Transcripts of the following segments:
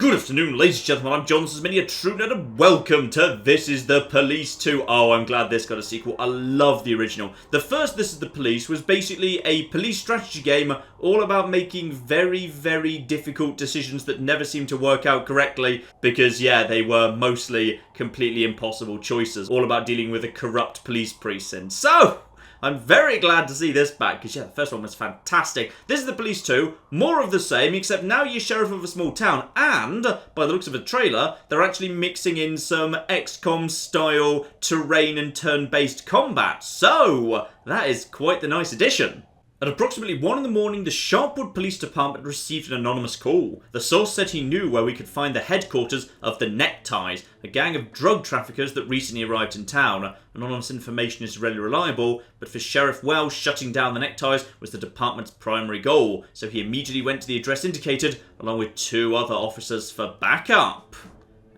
Good afternoon, ladies and gentlemen, I'm John, this is many a true nerd, and welcome to This is the Police 2. Oh, I'm glad this got a sequel. I love the original. The first This is the Police was basically a police strategy game all about making very, very difficult decisions that never seemed to work out correctly because, yeah, they were mostly completely impossible choices. All about dealing with a corrupt police precinct. So, I'm very glad to see this back, because yeah, the first one was fantastic. This is the Police 2, more of the same, except now you're sheriff of a small town, and, by the looks of the trailer, they're actually mixing in some XCOM style terrain and turn-based combat, so that is quite the nice addition. At approximately 1 in the morning, the Sharpwood Police Department received an anonymous call. The source said he knew where we could find the headquarters of the Neckties, a gang of drug traffickers that recently arrived in town. Anonymous information is rarely reliable, but for Sheriff Wells, shutting down the Neckties was the department's primary goal, so he immediately went to the address indicated, along with 2 other officers for backup.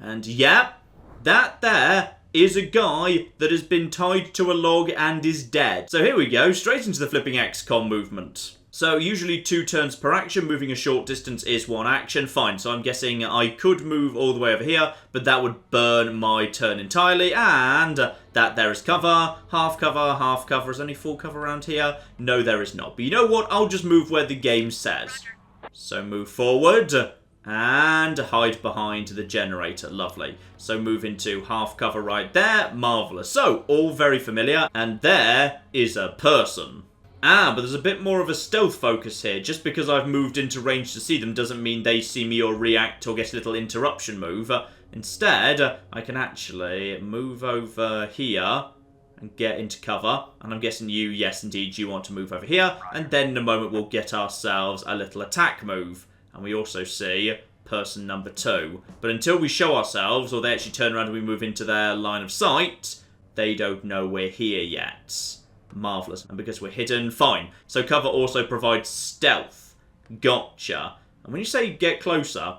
And yeah, that there is a guy that has been tied to a log and is dead. So here we go, straight into the flipping XCOM movement. So usually 2 turns per action, moving a short distance is 1 action, fine. So I'm guessing I could move all the way over here, but that would burn my turn entirely, and that there is cover, half cover, is there any full cover around here? No, there is not. But you know what, I'll just move where the game says. So move forward, and hide behind the generator. Lovely. So move into half cover right there. Marvellous. So, all very familiar. And there is a person. But there's a bit more of a stealth focus here. Just because I've moved into range to see them doesn't mean they see me or react or get a little interruption move. Instead, I can actually move over here and get into cover. And I'm guessing you, yes indeed, you want to move over here. And then in a moment we'll get ourselves a little attack move. And we also see person number 2. But until we show ourselves, or they actually turn around and we move into their line of sight, they don't know we're here yet. Marvellous. And because we're hidden, fine. So cover also provides stealth. Gotcha. And when you say get closer,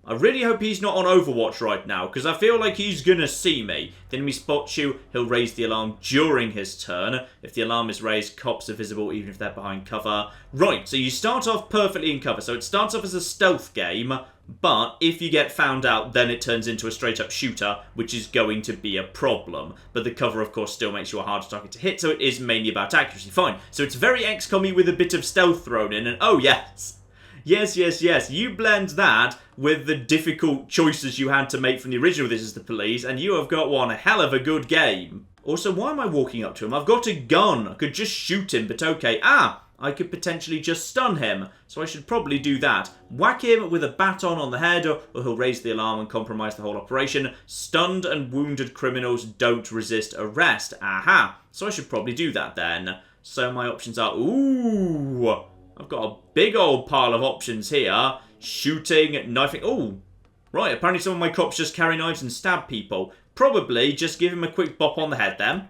I really hope he's not on Overwatch right now, because I feel like he's gonna see me. If the enemy spots you, he'll raise the alarm during his turn. If the alarm is raised, cops are visible even if they're behind cover. Right, so you start off perfectly in cover. So it starts off as a stealth game, but if you get found out, then it turns into a straight-up shooter, which is going to be a problem. But the cover, of course, still makes you a harder target to hit, so it is mainly about accuracy. Fine. So it's very XCOM-y with a bit of stealth thrown in, and oh yes. Yes, you blend that with the difficult choices you had to make from the original This is the Police, and you have got one hell of a good game. Also, why am I walking up to him? I've got a gun. I could just shoot him, but okay. I could potentially just stun him, so I should probably do that. Whack him with a baton on the head, or he'll raise the alarm and compromise the whole operation. Stunned and wounded criminals don't resist arrest. Aha. So I should probably do that then. So my options are, ooh, I've got a big old pile of options here. Shooting, knifing. Oh, right. Apparently some of my cops just carry knives and stab people. Probably just give him a quick bop on the head then.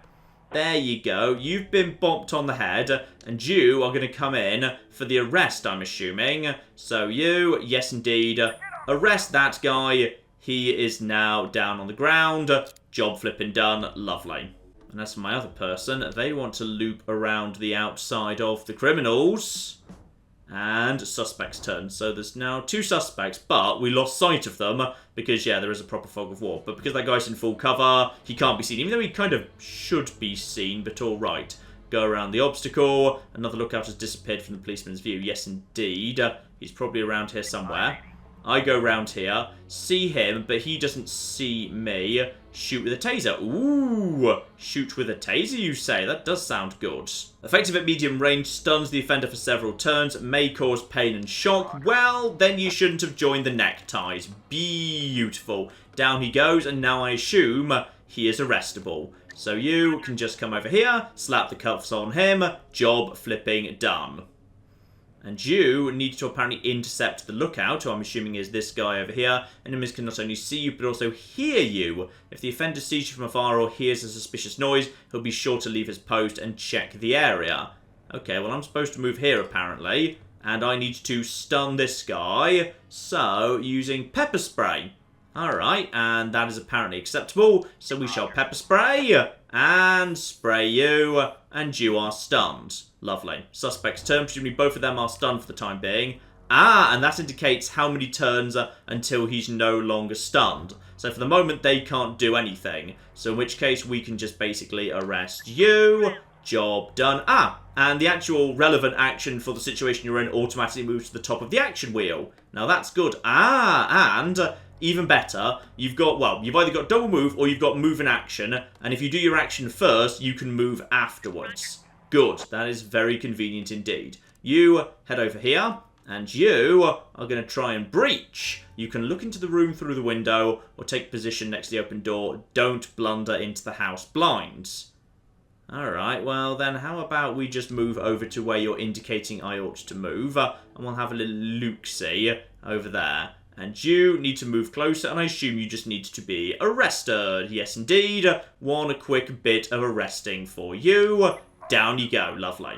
There you go. You've been bopped on the head. And you are going to come in for the arrest, I'm assuming. So you, yes indeed, arrest that guy. He is now down on the ground. Job flipping done. Lovely. And as for my other person, they want to loop around the outside of the criminals. And suspect's turn. So there's now 2 suspects, but we lost sight of them because, yeah, there is a proper fog of war. But because that guy's in full cover, he can't be seen, even though he kind of should be seen, but all right. Go around the obstacle. Another lookout has disappeared from the policeman's view. Yes, indeed. He's probably around here somewhere. I go round here, see him, but he doesn't see me. Shoot with a taser. Ooh, shoot with a taser, you say? That does sound good. Effective at medium range, stuns the offender for several turns, may cause pain and shock. Well, then you shouldn't have joined the Neckties. Beautiful. Down he goes, and now I assume he is arrestable. So you can just come over here, slap the cuffs on him, job flipping done. And you need to apparently intercept the lookout, who I'm assuming is this guy over here. Enemies can not only see you, but also hear you. If the offender sees you from afar or hears a suspicious noise, he'll be sure to leave his post and check the area. Okay, well, I'm supposed to move here, apparently. And I need to stun this guy. So, using pepper spray. Alright, and that is apparently acceptable. So we shall pepper spray. And spray you. And you are stunned. Lovely. Suspect's turn. Presumably both of them are stunned for the time being. Ah, and that indicates how many turns until he's no longer stunned. So for the moment, they can't do anything. So in which case, we can just basically arrest you. Job done. Ah, and the actual relevant action for the situation you're in automatically moves to the top of the action wheel. Now that's good. Ah, and even better, you've got, well, you've either got double move or you've got move and action. And if you do your action first, you can move afterwards. Good. That is very convenient indeed. You head over here. And you are going to try and breach. You can look into the room through the window or take position next to the open door. Don't blunder into the house blinds. Alright, well then how about we just move over to where you're indicating I ought to move. And we'll have a little look-see over there. And you need to move closer, and I assume you just need to be arrested. Yes, indeed. One quick bit of arresting for you. Down you go. Lovely.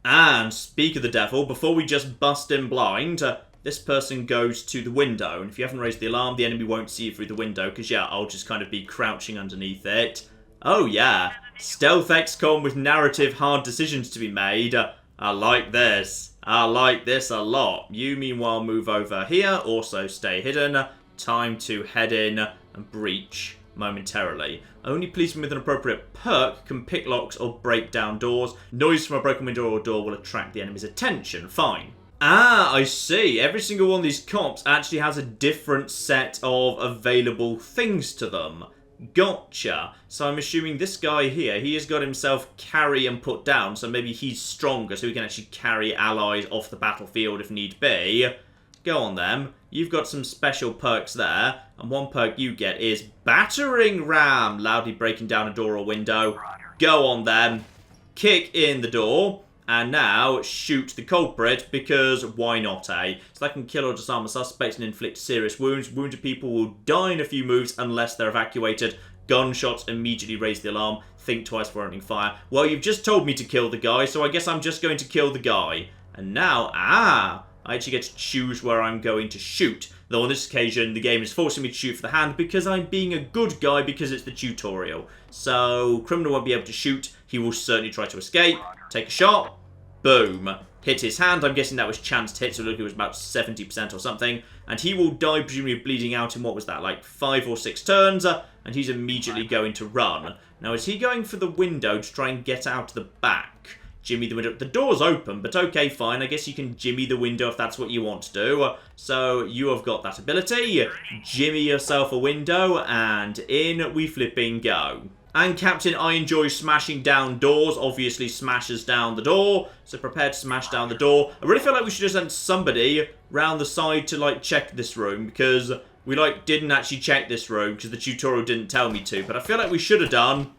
And, speak of the devil, before we just bust him blind, this person goes to the window. And if you haven't raised the alarm, the enemy won't see you through the window, because, yeah, I'll just kind of be crouching underneath it. Oh, yeah. Stealth XCOM with narrative hard decisions to be made. I like this. I like this a lot. You, meanwhile, move over here. Also stay hidden. Time to head in and breach momentarily. Only policemen with an appropriate perk can pick locks or break down doors. Noise from a broken window or door will attract the enemy's attention. Fine. Ah, I see. Every single one of these cops actually has a different set of available things to them. Gotcha. So I'm assuming this guy here, he has got himself carry and put down, so maybe he's stronger, so he can actually carry allies off the battlefield if need be. Go on then. You've got some special perks there, and one perk you get is Battering Ram, loudly breaking down a door or window. Go on then. Kick in the door, and now shoot the culprit, because why not, eh? So that can kill or disarm a suspect and inflict serious wounds. Wounded people will die in a few moves unless they're evacuated. Gunshots immediately raise the alarm. Think twice before opening fire. Well, you've just told me to kill the guy, so I guess I'm just going to kill the guy. And now, I actually get to choose where I'm going to shoot. Though on this occasion, the game is forcing me to shoot for the hand because I'm being a good guy because it's the tutorial. So, criminal won't be able to shoot. He will certainly try to escape. Take a shot. Boom. Hit his hand. I'm guessing that was chanced hit, so look, it was about 70% or something. And he will die, presumably bleeding out in, what was that, like 5 or 6 turns? And he's immediately going to run. Now, is he going for the window to try and get out the back? Jimmy the window. The door's open, but okay, fine. I guess you can jimmy the window if that's what you want to do. So, you have got that ability. Jimmy yourself a window, and in we flipping go. And Captain I enjoy smashing down doors obviously smashes down the door. So prepare to smash down the door. I really feel like we should have sent somebody round the side to, like, check this room. Because we, like, didn't actually check this room because the tutorial didn't tell me to. But I feel like we should have done.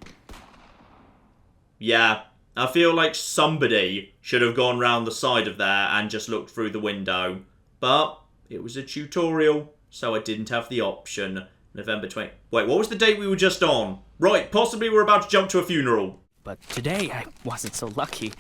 Yeah. I feel like somebody should have gone round the side of there and just looked through the window. But it was a tutorial, so I didn't have the option. November 20... Wait, what was the date we were just on? Right, possibly we're about to jump to a funeral. But today, I wasn't so lucky.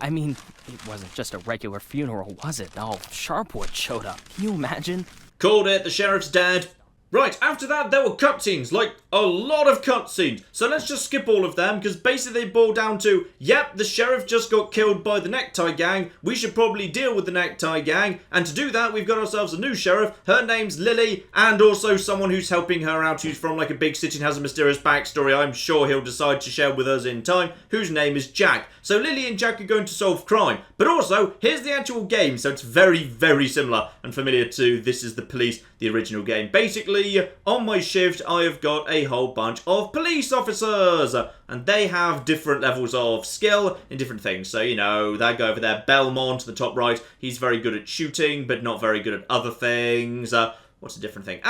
I mean, it wasn't just a regular funeral, was it? Oh, Sharpwood showed up. Can you imagine? Called it, the sheriff's dead. Right, after that, there were cutscenes, like, a lot of cutscenes. So let's just skip all of them, because basically they boil down to, yep, the sheriff just got killed by the Necktie Gang. We should probably deal with the Necktie Gang. And to do that, we've got ourselves a new sheriff. Her name's Lily, and also someone who's helping her out, who's from, like, a big city and has a mysterious backstory I'm sure he'll decide to share with us in time, whose name is Jack. So Lily and Jack are going to solve crime. But also, here's the actual game, so it's very, very similar and familiar to This Is the Police, the original game. Basically, on my shift, I have got a whole bunch of police officers, and they have different levels of skill in different things. So, you know, that guy over there, Belmont, to the top right, he's very good at shooting, but not very good at other things. What's a different thing?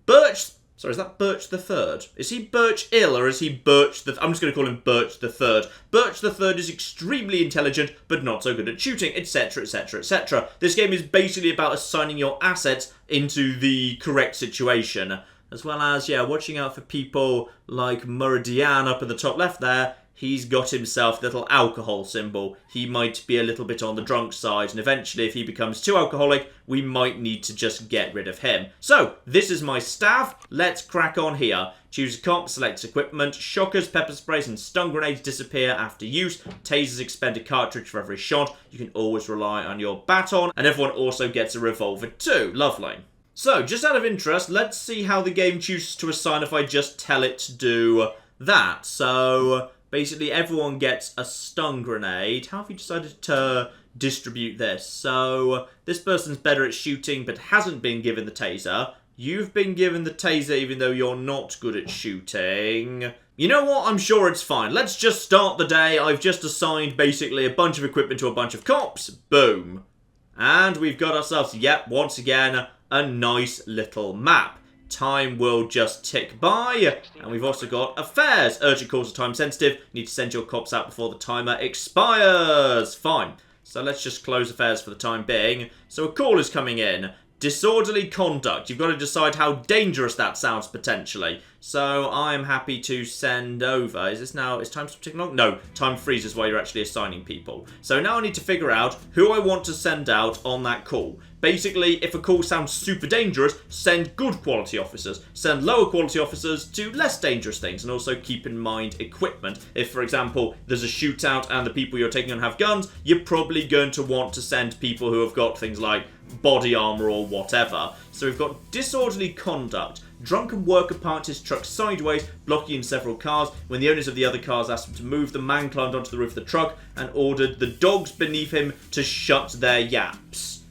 Birch. Sorry, is that Birch the Third? Is he Birch Ill, or is he Birch the... I'm just going to call him Birch the Third. Birch the Third is extremely intelligent, but not so good at shooting, etc, etc, etc. This game is basically about assigning your assets into the correct situation. As well as, yeah, watching out for people like Meridian up in the top left there. he's got himself the little alcohol symbol. He might be a little bit on the drunk side, and eventually if he becomes too alcoholic, we might need to just get rid of him. So, this is my staff. Let's crack on here. Choose a comp, select equipment. Shockers, pepper sprays, and stun grenades disappear after use. Tasers expend a cartridge for every shot. You can always rely on your baton, and everyone also gets a revolver too. Lovely. So, just out of interest, let's see how the game chooses to assign if I just tell it to do that. So, basically everyone gets a stun grenade. How have you decided to distribute this? So, this person's better at shooting but hasn't been given the taser. You've been given the taser even though you're not good at shooting. You know what? I'm sure it's fine. Let's just start the day. I've just assigned basically a bunch of equipment to a bunch of cops. Boom. And we've got ourselves, yep, once again, a nice little map. Time will just tick by, and we've also got affairs. Urgent calls are time sensitive. Need to send your cops out before the timer expires. Fine. So let's just close affairs for the time being. So a call is coming in. Disorderly conduct. You've got to decide how dangerous that sounds potentially. So I'm happy to send over. Is time stop ticking along? No, time freezes while you're actually assigning people. So now I need to figure out who I want to send out on that call. Basically, if a call sounds super dangerous, send good quality officers. Send lower quality officers to less dangerous things. And also keep in mind equipment. If, for example, there's a shootout and the people you're taking on have guns, you're probably going to want to send people who have got things like body armor or whatever. So we've got disorderly conduct. Drunken worker parked his truck sideways, blocking in several cars. When the owners of the other cars asked him to move, the man climbed onto the roof of the truck and ordered the dogs beneath him to shut their yaps.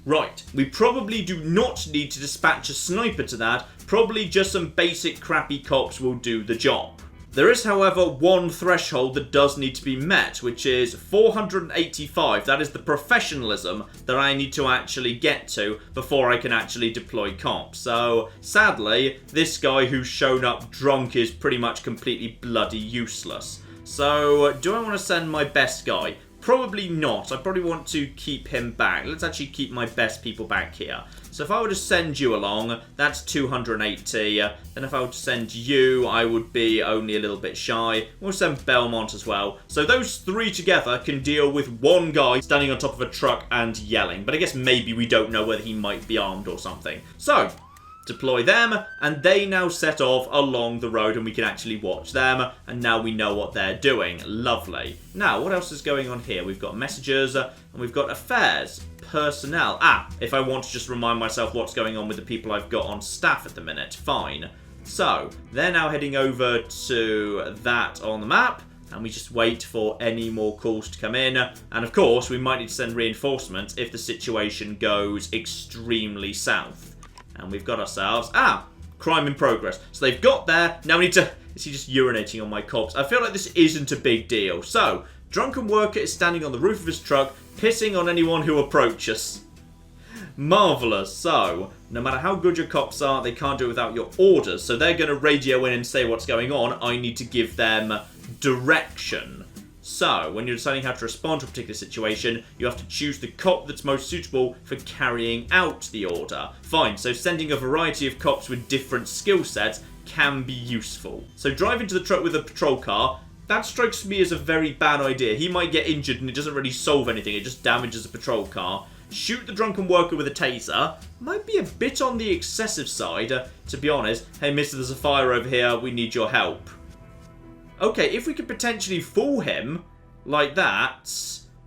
Right, we probably do not need to dispatch a sniper to that. Probably just some basic crappy cops will do the job. There is, however, one threshold that does need to be met, which is 485. That is the professionalism that I need to actually get to before I can actually deploy cops. So, sadly, this guy who's shown up drunk is pretty much completely bloody useless. So, do I want to send my best guy? Probably not. I probably want to keep him back. Let's actually keep my best people back here. So if I were to send you along, that's 280. Then if I were to send you, I would be only a little bit shy. We'll send Belmont as well. So those three together can deal with one guy standing on top of a truck and yelling. But I guess maybe we don't know whether he might be armed or something. So, deploy them, and they now set off along the road and we can actually watch them, and now we know what they're doing. Lovely. Now, what else is going on here? We've got messages, and we've got affairs, personnel. If I want to just remind myself what's going on with the people I've got on staff at the minute. Fine. So, they're now heading over to that on the map, and we just wait for any more calls to come in. And of course, we might need to send reinforcements if the situation goes extremely south. And we've got ourselves, crime in progress. So they've got there. Now we need to, is he just urinating on my cops? I feel like this isn't a big deal. So, drunken worker is standing on the roof of his truck, pissing on anyone who approaches. Marvellous. So, no matter how good your cops are, they can't do it without your orders. So they're going to radio in and say what's going on. I need to give them direction. So, when you're deciding how to respond to a particular situation, you have to choose the cop that's most suitable for carrying out the order. Fine, so sending a variety of cops with different skill sets can be useful. So drive into the truck with a patrol car. That strikes me as a very bad idea. He might get injured and it doesn't really solve anything, it just damages a patrol car. Shoot the drunken worker with a taser. Might be a bit on the excessive side, to be honest. Hey mister, there's a fire over here, we need your help. Okay, if we could potentially fool him like that,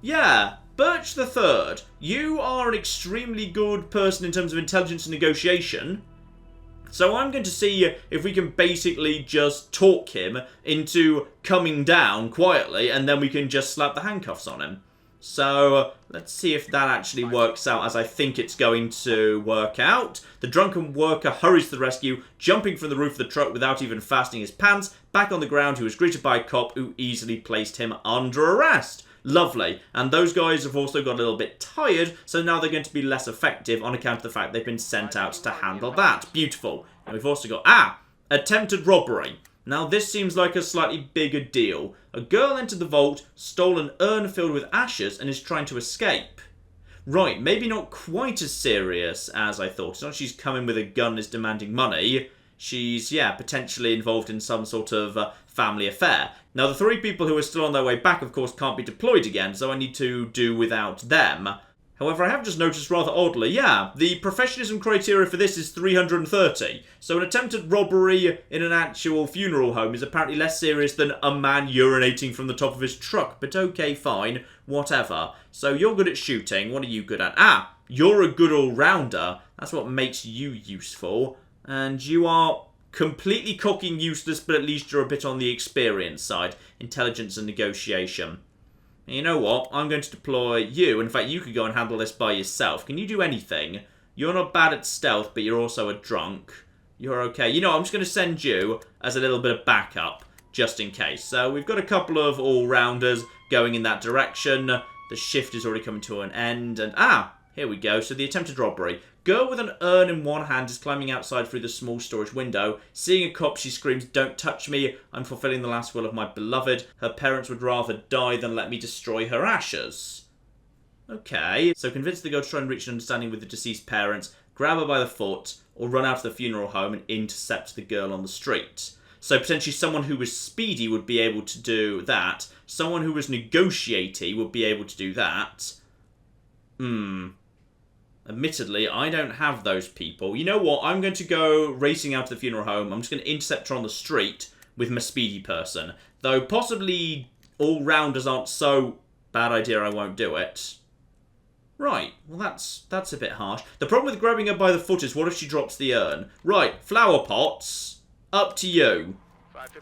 yeah, Birch the Third, you are an extremely good person in terms of intelligence and negotiation. So I'm going to see if we can basically just talk him into coming down quietly, and then we can just slap the handcuffs on him. So, let's see if that actually works out as I think it's going to work out. The drunken worker hurries to the rescue, jumping from the roof of the truck without even fastening his pants. Back on the ground, he was greeted by a cop who easily placed him under arrest. Lovely. And those guys have also got a little bit tired, so now they're going to be less effective on account of the fact they've been sent out to handle that. Beautiful. And we've also got, attempted robbery. Now this seems like a slightly bigger deal. A girl entered the vault, stole an urn filled with ashes, and is trying to escape. Right, maybe not quite as serious as I thought. It's not she's coming with a gun and is demanding money. she's, yeah, potentially involved in some sort of family affair. Now, the 3 people who are still on their way back, of course, can't be deployed again, so I need to do without them. However, I have just noticed rather oddly, yeah, the professionalism criteria for this is 330. So an attempted robbery in an actual funeral home is apparently less serious than a man urinating from the top of his truck. But okay, fine, whatever. So you're good at shooting. What are you good at? Ah, you're a good all-rounder. That's what makes you useful. And you are completely cocky and useless, but at least you're a bit on the experience side. Intelligence and negotiation. You know what? I'm going to deploy you. In fact, you could go and handle this by yourself. Can you do anything? You're not bad at stealth, but you're also a drunk. You're okay. You know, I'm just going to send you as a little bit of backup, just in case. So we've got a couple of all-rounders going in that direction. The shift is already coming to an end. And, here we go. So the attempted robbery. Girl with an urn in one hand is climbing outside through the small storage window. Seeing a cop, she screams, "Don't touch me. I'm fulfilling the last will of my beloved. Her parents would rather die than let me destroy her ashes." Okay, so convince the girl to try and reach an understanding with the deceased parents, grab her by the foot, or run out of the funeral home and intercept the girl on the street. So potentially someone who was speedy would be able to do that. Someone who was negotiating would be able to do that. Admittedly, I don't have those people. You know what? I'm going to go racing out to the funeral home. I'm just going to intercept her on the street with my speedy person. Though possibly all-rounders aren't so bad idea, I won't do it. Right, well that's a bit harsh. The problem with grabbing her by the foot is what if she drops the urn? Right, flower pots, up to you.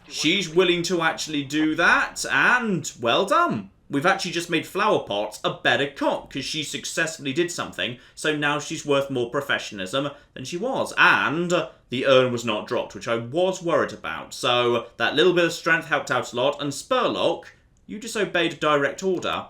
She's willing to actually do that, and well done. We've actually just made Flower Pots a better cop because she successfully did something, so now she's worth more professionalism than she was. And the urn was not dropped, which I was worried about. So that little bit of strength helped out a lot. And Spurlock, you disobeyed a direct order.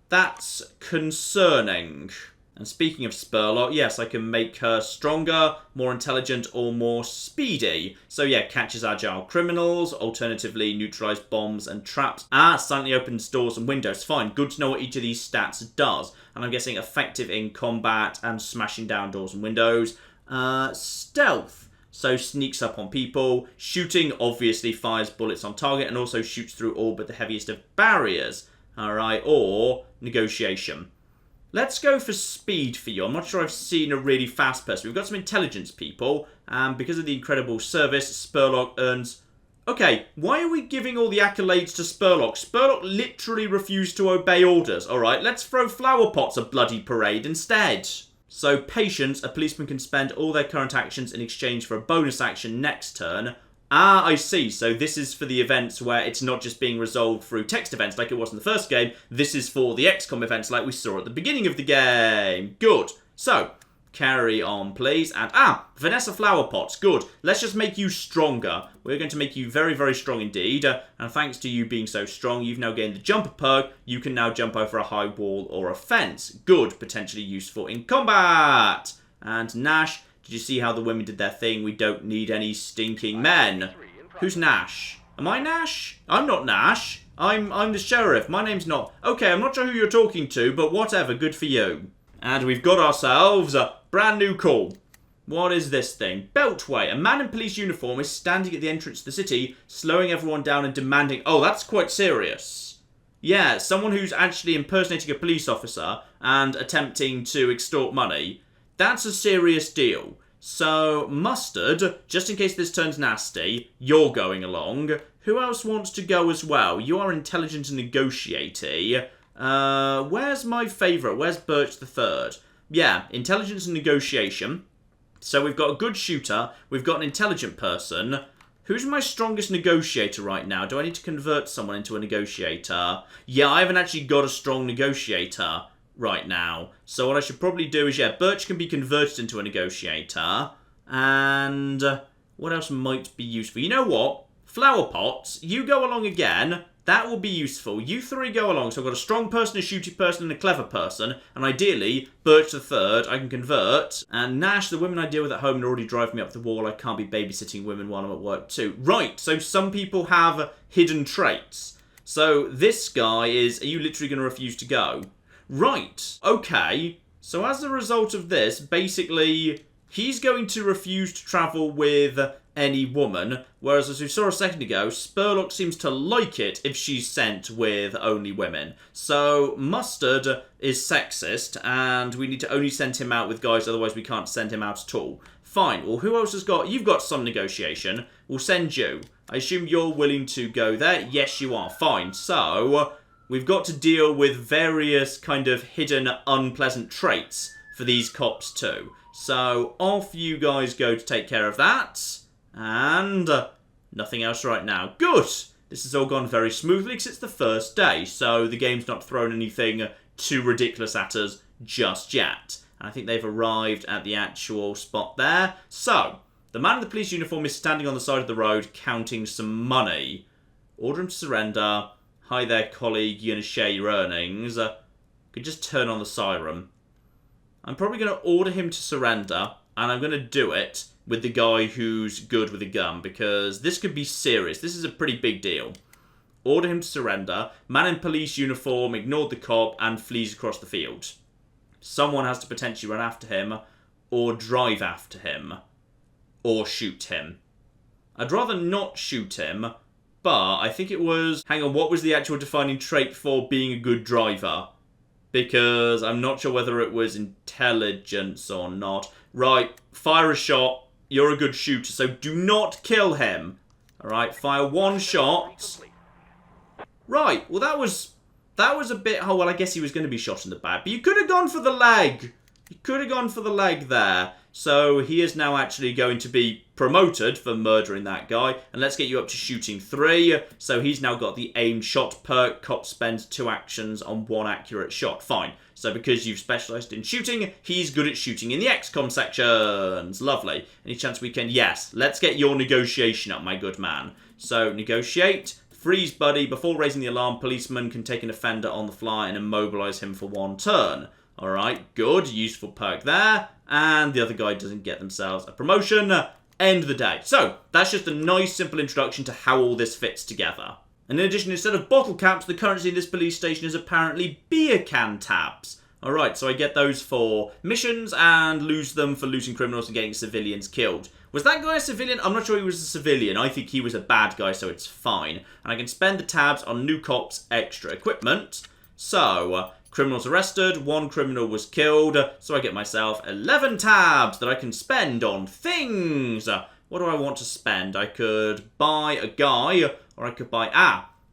That's concerning. And speaking of Spurlock, yes, I can make her stronger, more intelligent, or more speedy. So yeah, catches agile criminals, alternatively neutralize bombs and traps. Silently opens doors and windows. Fine, good to know what each of these stats does. And I'm guessing effective in combat and smashing down doors and windows. Stealth. So sneaks up on people. Shooting, obviously fires bullets on target and also shoots through all but the heaviest of barriers. Alright, or negotiation. Let's go for speed for you. I'm not sure I've seen a really fast person. We've got some intelligence people, and because of the incredible service, Spurlock earns... Okay, why are we giving all the accolades to Spurlock? Spurlock literally refused to obey orders. Alright, let's throw flower pots a bloody parade instead. So, patience, a policeman can spend all their current actions in exchange for a bonus action next turn. I see. So this is for the events where it's not just being resolved through text events like it was in the first game. This is for the XCOM events like we saw at the beginning of the game. Good. So, carry on, please. And, Vanessa Flower Pots. Good. Let's just make you stronger. We're going to make you very, very strong indeed. And thanks to you being so strong, you've now gained the jumper perk. You can now jump over a high wall or a fence. Good. Potentially useful in combat. And Nash... Did you see how the women did their thing? We don't need any stinking men. Who's Nash? Am I Nash? I'm not Nash. I'm the sheriff. My name's not... Okay, I'm not sure who you're talking to, but whatever. Good for you. And we've got ourselves a brand new call. What is this thing? Beltway. A man in police uniform is standing at the entrance to the city, slowing everyone down and demanding... Oh, that's quite serious. Yeah, someone who's actually impersonating a police officer and attempting to extort money... That's a serious deal. So, Mustard, just in case this turns nasty, you're going along. Who else wants to go as well? You are intelligent and negotiating. Where's my favourite? Where's Birch the Third? Yeah, intelligence and negotiation. So we've got a good shooter. We've got an intelligent person. Who's my strongest negotiator right now? Do I need to convert someone into a negotiator? Yeah, I haven't actually got a strong negotiator right now. So what I should probably do is, yeah, Birch can be converted into a negotiator. And what else might be useful? You know what? Flower pots, you go along again. That will be useful. You three go along. So I've got a strong person, a shooty person, and a clever person. And ideally, Birch the Third, I can convert. And Nash, the women I deal with at home, are already driving me up the wall. I can't be babysitting women while I'm at work too. Right, so some people have hidden traits. So this guy is... Are you literally going to refuse to go? Right, okay. So as a result of this, basically, he's going to refuse to travel with any woman, whereas as we saw a second ago, Spurlock seems to like it if she's sent with only women. So Mustard is sexist, and we need to only send him out with guys, otherwise we can't send him out at all. Fine, well, who else has got... You've got some negotiation. We'll send you. I assume you're willing to go there? Yes, you are. Fine. So, we've got to deal with various kind of hidden unpleasant traits for these cops too. So, off you guys go to take care of that. And nothing else right now. Good! This has all gone very smoothly because it's the first day, so the game's not thrown anything too ridiculous at us just yet. I think they've arrived at the actual spot there. So, the man in the police uniform is standing on the side of the road counting some money. Order him to surrender. Hi there, colleague. You're going to share your earnings. Could just turn on the siren. I'm probably going to order him to surrender, and I'm going to do it with the guy who's good with a gun, because this could be serious. This is a pretty big deal. Order him to surrender. Man in police uniform ignored the cop and flees across the field. Someone has to potentially run after him, or drive after him, or shoot him. I'd rather not shoot him, but I think it was... Hang on, what was the actual defining trait for being a good driver? Because I'm not sure whether it was intelligence or not. Right, fire a shot. You're a good shooter, so do not kill him. Alright, fire one shot. Right, well that was a bit... Oh, well, I guess he was going to be shot in the back. But you could have gone for the leg. You could have gone for the leg there. So he is now actually going to be promoted for murdering that guy. And let's get you up to shooting 3. So he's now got the aimed shot perk. Cop spends 2 actions on 1 accurate shot. Fine. So because you've specialised in shooting, he's good at shooting in the XCOM sections. Lovely. Any chance we can... Yes. Let's get your negotiation up, my good man. So negotiate... Freeze buddy. Before raising the alarm, policeman can take an offender on the fly and immobilise him for 1 turn. Alright, good. Useful perk there. And the other guy doesn't get themselves a promotion. End of the day. So, that's just a nice, simple introduction to how all this fits together. And in addition, instead of bottle caps, the currency in this police station is apparently beer can tabs. Alright, so I get those for missions and lose them for looting criminals and getting civilians killed. Was that guy a civilian? I'm not sure he was a civilian. I think he was a bad guy, so it's fine. And I can spend the tabs on new cops' extra equipment. So, criminals arrested, 1 criminal was killed, so I get myself 11 tabs that I can spend on things. What do I want to spend? I could buy a guy, or I could buy...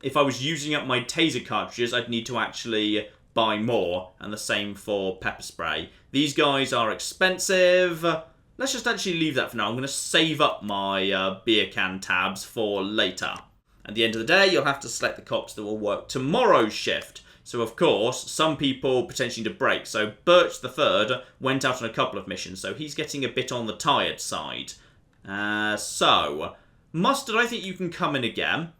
if I was using up my taser cartridges, I'd need to actually buy more, and the same for pepper spray. These guys are expensive. Let's just actually leave that for now. I'm going to save up my beer can tabs for later. At the end of the day, you'll have to select the cops that will work tomorrow's shift. So, of course, some people potentially need a break. So, Birch the Third went out on a couple of missions, so he's getting a bit on the tired side. So, Mustard, I think you can come in again.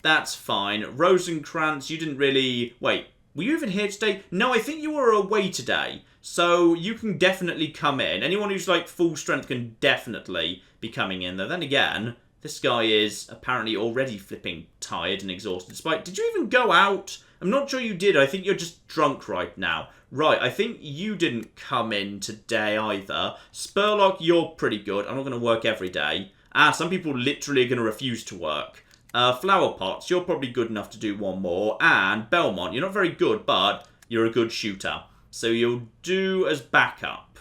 That's fine. Rosencrantz, you didn't really... Wait, were you even here today? No, I think you were away today. So, you can definitely come in. Anyone who's, like, full strength can definitely be coming in, though. Then again, this guy is apparently already flipping tired and exhausted. Despite... Did you even go out? I'm not sure you did. I think you're just drunk right now. Right, I think you didn't come in today either. Spurlock, you're pretty good. I'm not going to work every day. Some people literally are going to refuse to work. Flower Pots, you're probably good enough to do 1 more. And Belmont, you're not very good, but you're a good shooter. So you'll do as backup.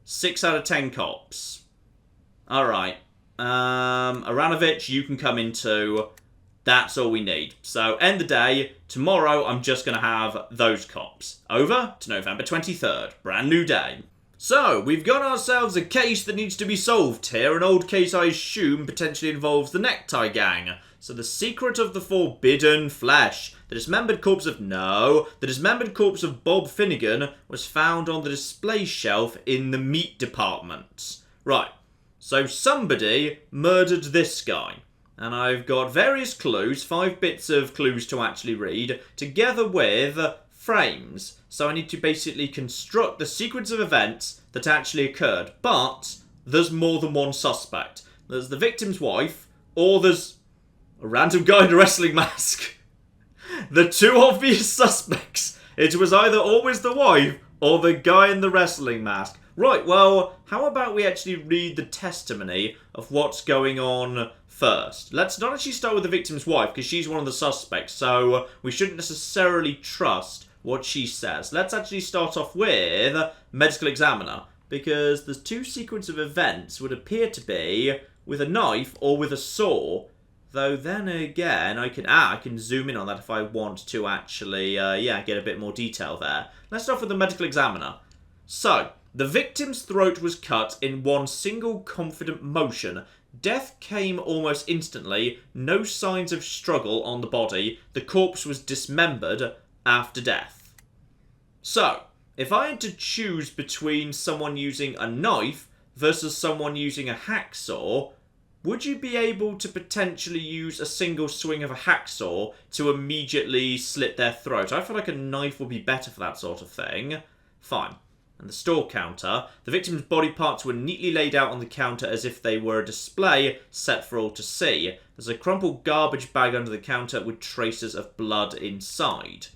6 out of 10 cops. Alright. Aranovich, you can come into... That's all we need. So, end the day. Tomorrow, I'm just going to have those cops. Over to November 23rd. Brand new day. So, we've got ourselves a case that needs to be solved here. An old case I assume potentially involves the Necktie Gang. So, the secret of the forbidden flesh. The dismembered corpse of... No. The dismembered corpse of Bob Finnegan was found on the display shelf in the meat department. Right. So, somebody murdered this guy. And I've got various clues, 5 bits of clues to actually read, together with frames. So I need to basically construct the sequence of events that actually occurred. But there's more than one suspect. There's the victim's wife, or there's a random guy in a wrestling mask. The 2 obvious suspects. It was either always the wife or the guy in the wrestling mask. Right, well, how about we actually read the testimony of what's going on first? Let's not actually start with the victim's wife, because she's one of the suspects, so we shouldn't necessarily trust what she says. Let's actually start off with medical examiner, because the two sequence of events would appear to be with a knife or with a saw. Though then again, I can zoom in on that if I want to actually, get a bit more detail there. Let's start with the medical examiner. So, the victim's throat was cut in one single confident motion. Death came almost instantly, no signs of struggle on the body. The corpse was dismembered after death. So, if I had to choose between someone using a knife versus someone using a hacksaw, would you be able to potentially use a single swing of a hacksaw to immediately slit their throat? I feel like a knife would be better for that sort of thing. Fine. And the store counter. The victim's body parts were neatly laid out on the counter as if they were a display set for all to see. There's a crumpled garbage bag under the counter with traces of blood inside.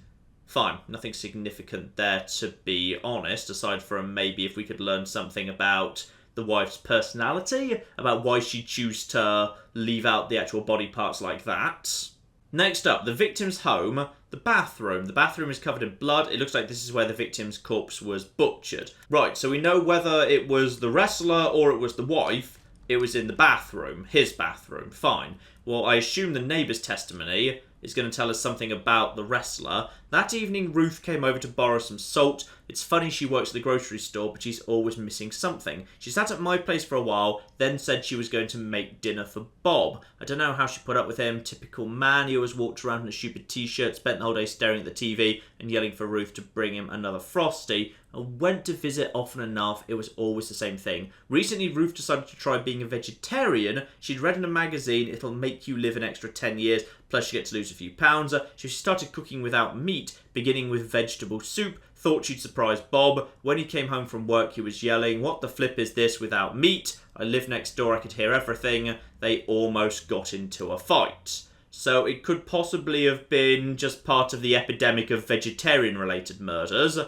Fine. Nothing significant there, to be honest, aside from maybe if we could learn something about the wife's personality, about why she chose to leave out the actual body parts like that. Next up, the victim's home, the bathroom. The bathroom is covered in blood. It looks like this is where the victim's corpse was butchered. Right, so we know whether it was the wrestler or it was the wife. It was in the bathroom, his bathroom. Fine. Well, I assume the neighbour's testimony is going to tell us something about the wrestler. That evening, Ruth came over to borrow some salt. It's funny she works at the grocery store, but she's always missing something. She sat at my place for a while, then said she was going to make dinner for Bob. I don't know how she put up with him. Typical man. He always walked around in a stupid t-shirt, spent the whole day staring at the TV and yelling for Ruth to bring him another Frosty. I went to visit often enough. It was always the same thing. Recently, Ruth decided to try being a vegetarian. She'd read in a magazine, it'll make you live an extra 10 years, plus you get to lose a few pounds. So she started cooking without meat, beginning with vegetable soup. Thought she'd surprise Bob. When he came home from work, he was yelling, "What the flip is this without meat?" I live next door, I could hear everything. They almost got into a fight. So it could possibly have been just part of the epidemic of vegetarian-related murders.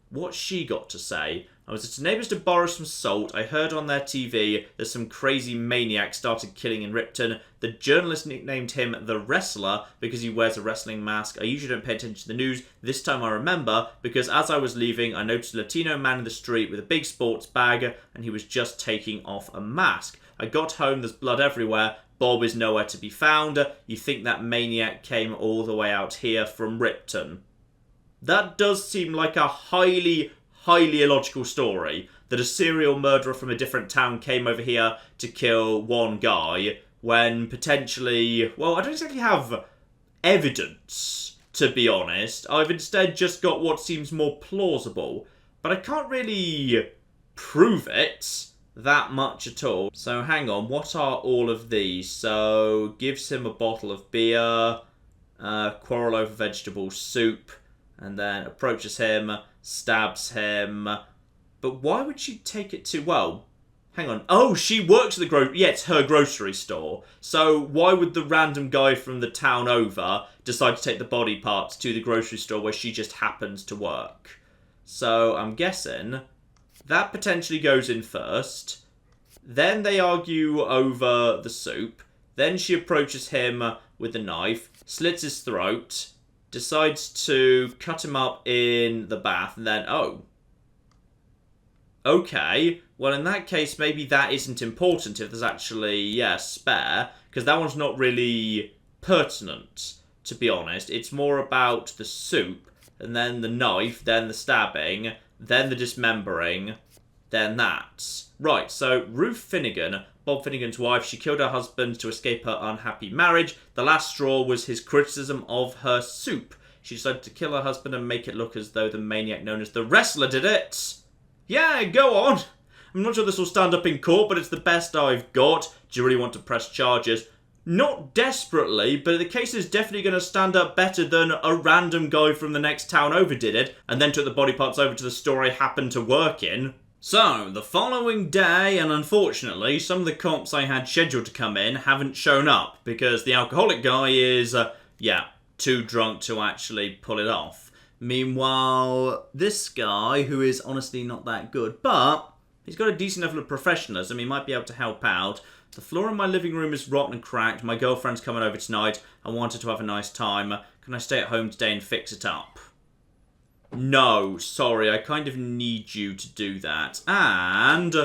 What's she got to say? I was at a neighbour's to borrow some salt. I heard on their TV that some crazy maniac started killing in Ripton. The journalist nicknamed him the Wrestler because he wears a wrestling mask. I usually don't pay attention to the news. This time I remember because as I was leaving, I noticed a Latino man in the street with a big sports bag and he was just taking off a mask. I got home, there's blood everywhere. Bob is nowhere to be found. You think that maniac came all the way out here from Ripton? That does seem like a highly illogical story, that a serial murderer from a different town came over here to kill one guy when potentially, well, I don't exactly have evidence, to be honest. I've instead just got what seems more plausible, but I can't really prove it that much at all. So hang on, what are all of these? So gives him a bottle of beer, quarrel over vegetable soup, and then approaches him, stabs him. But why would she take it to, well, hang on. Oh, she works at the it's her grocery store. So why would the random guy from the town over decide to take the body parts to the grocery store where she just happens to work? So I'm guessing that potentially goes in first. Then they argue over the soup. Then she approaches him with a knife, slits his throat, decides to cut him up in the bath, and then, oh. Okay, well in that case, maybe that isn't important if there's actually, spare, because that one's not really pertinent, to be honest. It's more about the soup, and then the knife, then the stabbing, then the dismembering, then that. Right, so Ruth Finnegan, Bob Finnegan's wife, she killed her husband to escape her unhappy marriage. The last straw was his criticism of her soup. She decided to kill her husband and make it look as though the maniac known as the Wrestler did it. Yeah, go on. I'm not sure this will stand up in court, but it's the best I've got. Do you really want to press charges? Not desperately, but the case is definitely going to stand up better than a random guy from the next town over did it, and then took the body parts over to the store I happened to work in. So, the following day, and unfortunately, some of the cops I had scheduled to come in haven't shown up, because the alcoholic guy is, too drunk to actually pull it off. Meanwhile, this guy, who is honestly not that good, but He's got a decent level of professionalism. He might be able to help out. The floor in my living room is rotten and cracked. My girlfriend's coming over tonight. I wanted to have a nice time. Can I stay at home today and fix it up? No, sorry. I kind of need you to do that. And...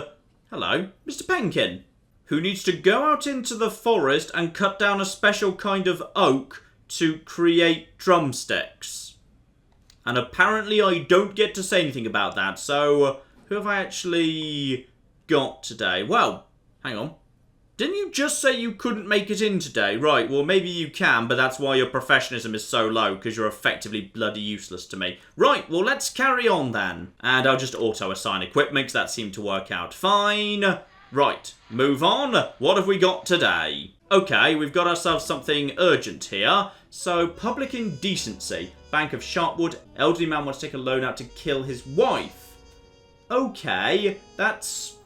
hello, Mr. Penkin, who needs to go out into the forest and cut down a special kind of oak to create drumsticks. And apparently I don't get to say anything about that, so who have I actually got today? Well, hang on. Didn't you just say you couldn't make it in today? Right, well maybe you can, but that's why your professionalism is so low, because you're effectively bloody useless to me. Right, well let's carry on then. And I'll just auto-assign equipment, because that seemed to work out fine. Right, move on. What have we got today? Okay, we've got ourselves something urgent here. So, public indecency. Bank of Sharpwood. Elderly man wants to take a loan out to kill his wife. Okay, that's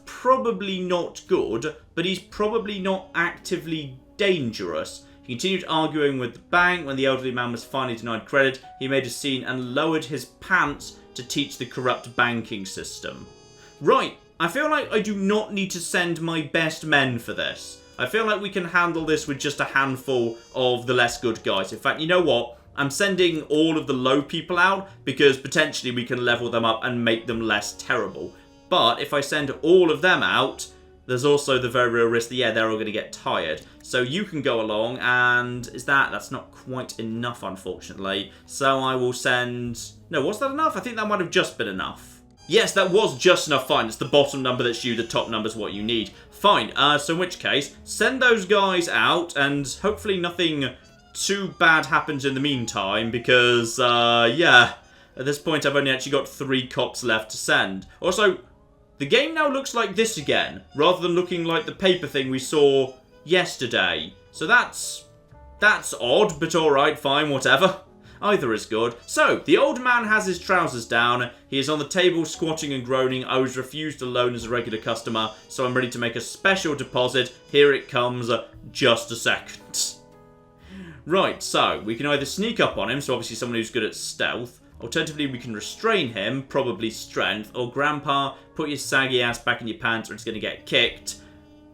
probably not good, but he's probably not actively dangerous. He continued arguing with the bank. When the elderly man was finally denied credit, he made a scene and lowered his pants to teach the corrupt banking system. Right, I feel like I do not need to send my best men for this. I feel like we can handle this with just a handful of the less good guys. In fact, you know what? I'm sending all of the low people out because potentially we can level them up and make them less terrible. But if I send all of them out, there's also the very real risk that, yeah, they're all going to get tired. So you can go along, and that's not quite enough, unfortunately. So I will send... no, was that enough? I think that might have just been enough. Yes, that was just enough. Fine, it's the bottom number that's you, the top number's what you need. Fine, so in which case, send those guys out, and hopefully nothing too bad happens in the meantime, because, yeah, at this point I've only actually got 3 cops left to send. Also, the game now looks like this again, rather than looking like the paper thing we saw yesterday. So that's odd, but alright, fine, whatever. Either is good. So, the old man has his trousers down. He is on the table squatting and groaning. I was refused a loan as a regular customer, so I'm ready to make a special deposit. Here it comes. Just a second. Right, so we can either sneak up on him, so obviously someone who's good at stealth. Alternatively, we can restrain him, probably strength. Or Grandpa, put your saggy ass back in your pants or it's going to get kicked.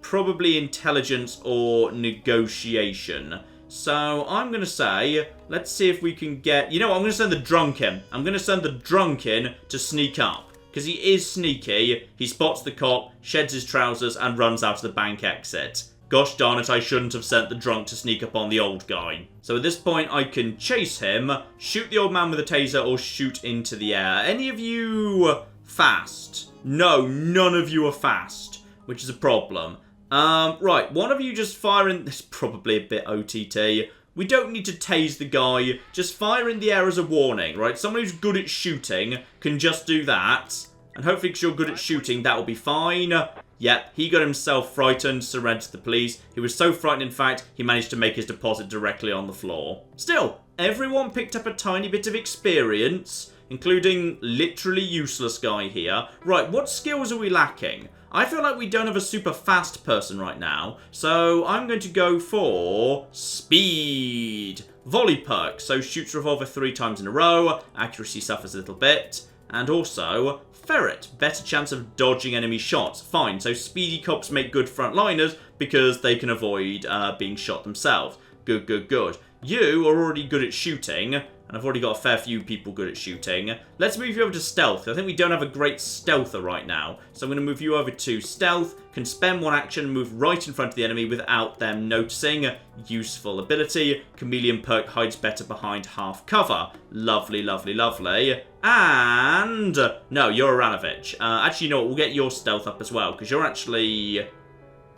Probably intelligence or negotiation. So, I'm going to say, let's see if we can get... you know what, I'm going to send the drunk in. I'm going to send the drunk in to sneak up. Because he is sneaky. He spots the cop, sheds his trousers, and runs out of the bank exit. Gosh darn it, I shouldn't have sent the drunk to sneak up on the old guy. So at this point, I can chase him, shoot the old man with a taser, or shoot into the air. Any of you fast? No, none of you are fast, which is a problem. Right, one of you just fire in... this is probably a bit OTT. We don't need to tase the guy. Just fire in the air as a warning, right? Someone who's good at shooting can just do that. And hopefully, because you're good at shooting, that will be fine. Yep, he got himself frightened, surrendered to the police. He was so frightened, in fact, he managed to make his deposit directly on the floor. Still, everyone picked up a tiny bit of experience, including literally useless guy here. Right, what skills are we lacking? I feel like we don't have a super fast person right now, so I'm going to go for speed. Volley perk, so shoots revolver 3 times in a row, accuracy suffers a little bit, and also ferret, better chance of dodging enemy shots. Fine, so speedy cops make good frontliners because they can avoid being shot themselves. Good, good, good. You are already good at shooting, and I've already got a fair few people good at shooting. Let's move you over to stealth. I think we don't have a great stealther right now. So I'm going to move you over to stealth. Can spend 1 action and move right in front of the enemy without them noticing. Useful ability. Chameleon perk hides better behind half cover. Lovely, lovely, lovely. And... no, you're Aranovich. Actually, you know what? We'll get your stealth up as well, because you're actually...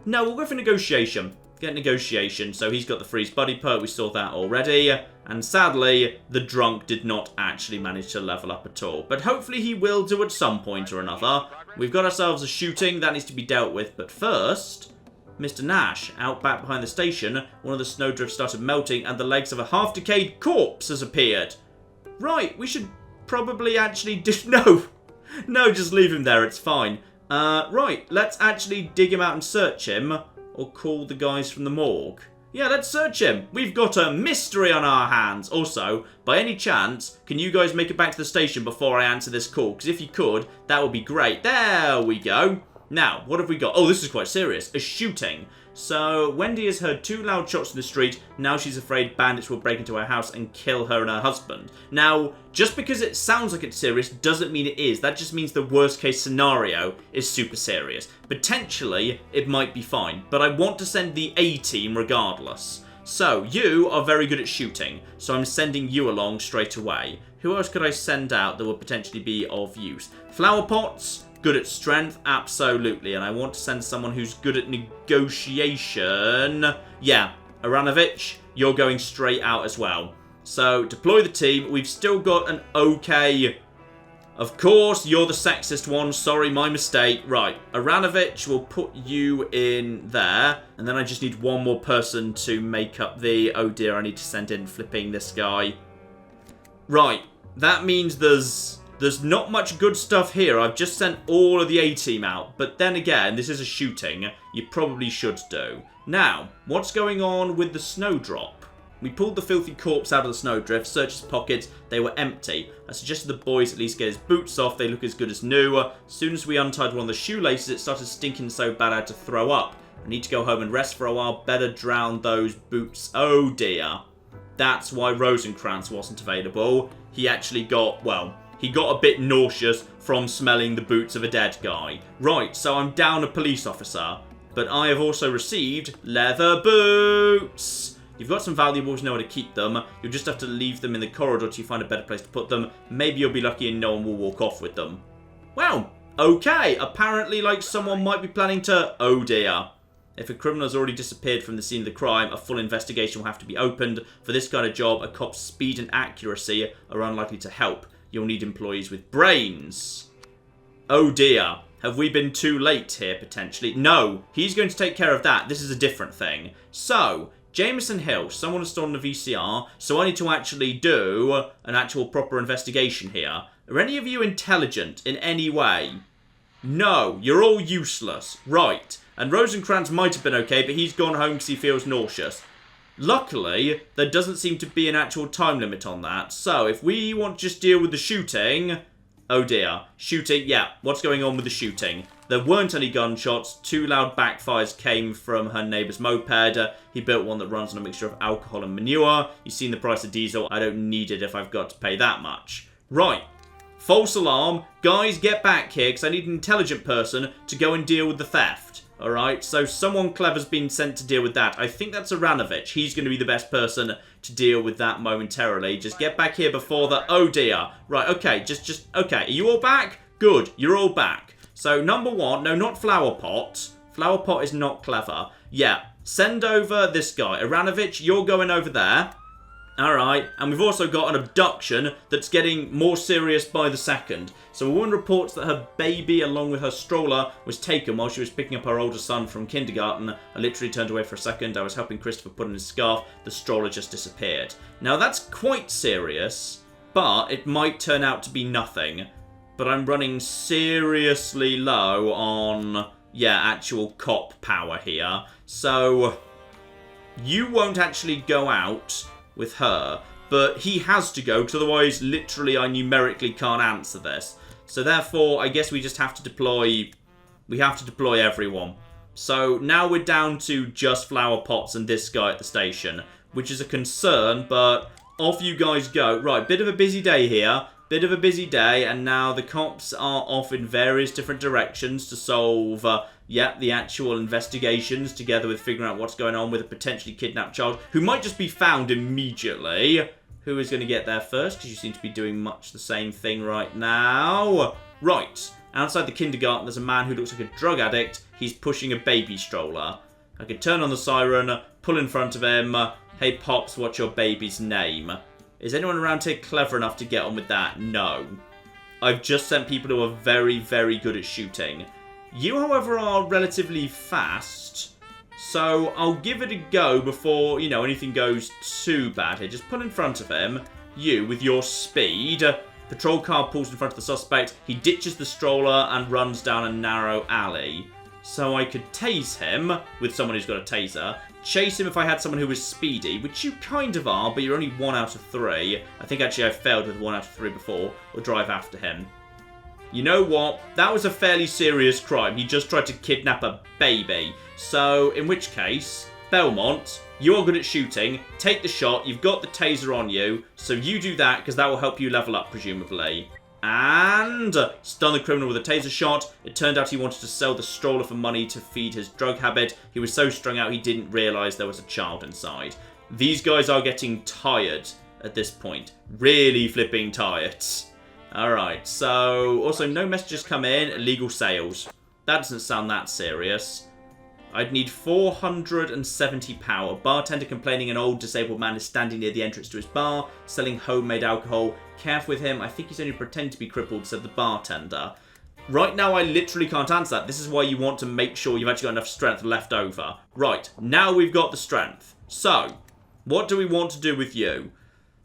no, we'll go for negotiation. Get negotiation, so he's got the freeze buddy perk, we saw that already, and sadly, the drunk did not actually manage to level up at all, but hopefully he will do at some point or another. We've got ourselves a shooting, that needs to be dealt with, but first, Mr. Nash, out back behind the station, one of the snowdrifts started melting, and the legs of a half-decayed corpse has appeared. Right, we should probably actually no, just leave him there, it's fine. Right, let's actually dig him out and search him. Or call the guys from the morgue. Yeah, let's search him. We've got a mystery on our hands. Also, by any chance, can you guys make it back to the station before I answer this call? Because if you could, that would be great. There we go. Now, what have we got? Oh, this is quite serious. A shooting. So, Wendy has heard 2 loud shots in the street. Now she's afraid bandits will break into her house and kill her and her husband. Now, just because it sounds like it's serious doesn't mean it is. That just means the worst case scenario is super serious. Potentially, it might be fine. But I want to send the A-team regardless. So, you are very good at shooting. So I'm sending you along straight away. Who else could I send out that would potentially be of use? Flower pots. Good at strength, absolutely. And I want to send someone who's good at negotiation. Yeah, Aranovich, you're going straight out as well. So, deploy the team. We've still got an okay... Of course, you're the sexist one. Sorry, my mistake. Right, Aranovich, will put you in there. And then I just need one more person to make up the... Oh dear, I need to send in flipping this guy. Right, that means there's not much good stuff here. I've just sent all of the A-team out. But then again, this is a shooting. You probably should do. Now, what's going on with the snowdrop? We pulled the filthy corpse out of the snowdrift, searched his pockets, they were empty. I suggested the boys at least get his boots off, they look as good as new. As soon as we untied one of the shoelaces, it started stinking so bad I had to throw up. I need to go home and rest for a while, better drown those boots. Oh dear. That's why Rosencrantz wasn't available. He actually got, well... He got a bit nauseous from smelling the boots of a dead guy. Right, so I'm down a police officer. But I have also received leather boots. You've got some valuables, know where to keep them. You'll just have to leave them in the corridor till you find a better place to put them. Maybe you'll be lucky and no one will walk off with them. Well, okay. Apparently, like, someone might be planning to... Oh, dear. If a criminal has already disappeared from the scene of the crime, a full investigation will have to be opened. For this kind of job, a cop's speed and accuracy are unlikely to help. You'll need employees with brains. Oh dear. Have we been too late here, potentially? No. He's going to take care of that. This is a different thing. So, Jameson Hill. Someone has stolen a VCR. So I need to actually do an actual proper investigation here. Are any of you intelligent in any way? No. You're all useless. Right. And Rosencrantz might have been okay, but he's gone home because he feels nauseous. Luckily, there doesn't seem to be an actual time limit on that. So, if we want to just deal with the shooting... Oh dear. Shooting, yeah. What's going on with the shooting? There weren't any gunshots. 2 loud backfires came from her neighbour's moped. He built one that runs on a mixture of alcohol and manure. You've seen the price of diesel. I don't need it if I've got to pay that much. Right. False alarm. Guys, get back here because I need an intelligent person to go and deal with the theft. Alright, so someone clever's been sent to deal with that. I think that's Aranovich. He's going to be the best person to deal with that momentarily. Just get back here before the... Oh dear. Right, okay, okay. Are you all back? Good, you're all back. So, number 1, no, not Flower Pot. Flower Pot is not clever. Yeah, send over this guy. Aranovich, you're going over there. Alright, and we've also got an abduction that's getting more serious by the second. So a woman reports that her baby, along with her stroller, was taken while she was picking up her older son from kindergarten. I literally turned away for a second. I was helping Christopher put on his scarf. The stroller just disappeared. Now that's quite serious, but it might turn out to be nothing. But I'm running seriously low on, yeah, actual cop power here. So you won't actually go out with her, but he has to go, because otherwise, literally, I numerically can't answer this. So therefore, I guess we just have to deploy... We have to deploy everyone. So now we're down to just Flower Pots and this guy at the station, which is a concern, but off you guys go. Right, bit of a busy day here. Bit of a busy day, and now the cops are off in various different directions to solve... yeah, the actual investigations, together with figuring out what's going on with a potentially kidnapped child, who might just be found immediately. Who is going to get there first? Because you seem to be doing much the same thing right now. Right. Outside the kindergarten, there's a man who looks like a drug addict. He's pushing a baby stroller. I could turn on the siren, pull in front of him. Hey, Pops, what's your baby's name? Is anyone around here clever enough to get on with that? No. I've just sent people who are very, very good at shooting. You, however, are relatively fast, so I'll give it a go before, you know, anything goes too bad here. Just pull in front of him, you, with your speed. Patrol car pulls in front of the suspect. He ditches the stroller and runs down a narrow alley. so I could tase him with someone who's got a taser, chase him if I had someone who was speedy, which you kind of are, but you're only 1 out of 3. I think actually I failed with 1 out of 3 before, or drive after him. You know what? That was a fairly serious crime. He just tried to kidnap a baby. So, in which case, Belmont, you are good at shooting. Take the shot. You've got the taser on you. So you do that, because that will help you level up, presumably. And stun the criminal with a taser shot. It turned out he wanted to sell the stroller for money to feed his drug habit. He was so strung out he didn't realise there was a child inside. These guys are getting tired at this point. Really flipping tired. Alright, so also no messages come in, illegal sales. That doesn't sound that serious. I'd need 470 power. Bartender complaining an old disabled man is standing near the entrance to his bar, selling homemade alcohol. Careful with him, I think he's only pretending to be crippled, said the bartender. Right now I literally can't answer that. This is why you want to make sure you've actually got enough strength left over. Right, now we've got the strength. So, what do we want to do with you?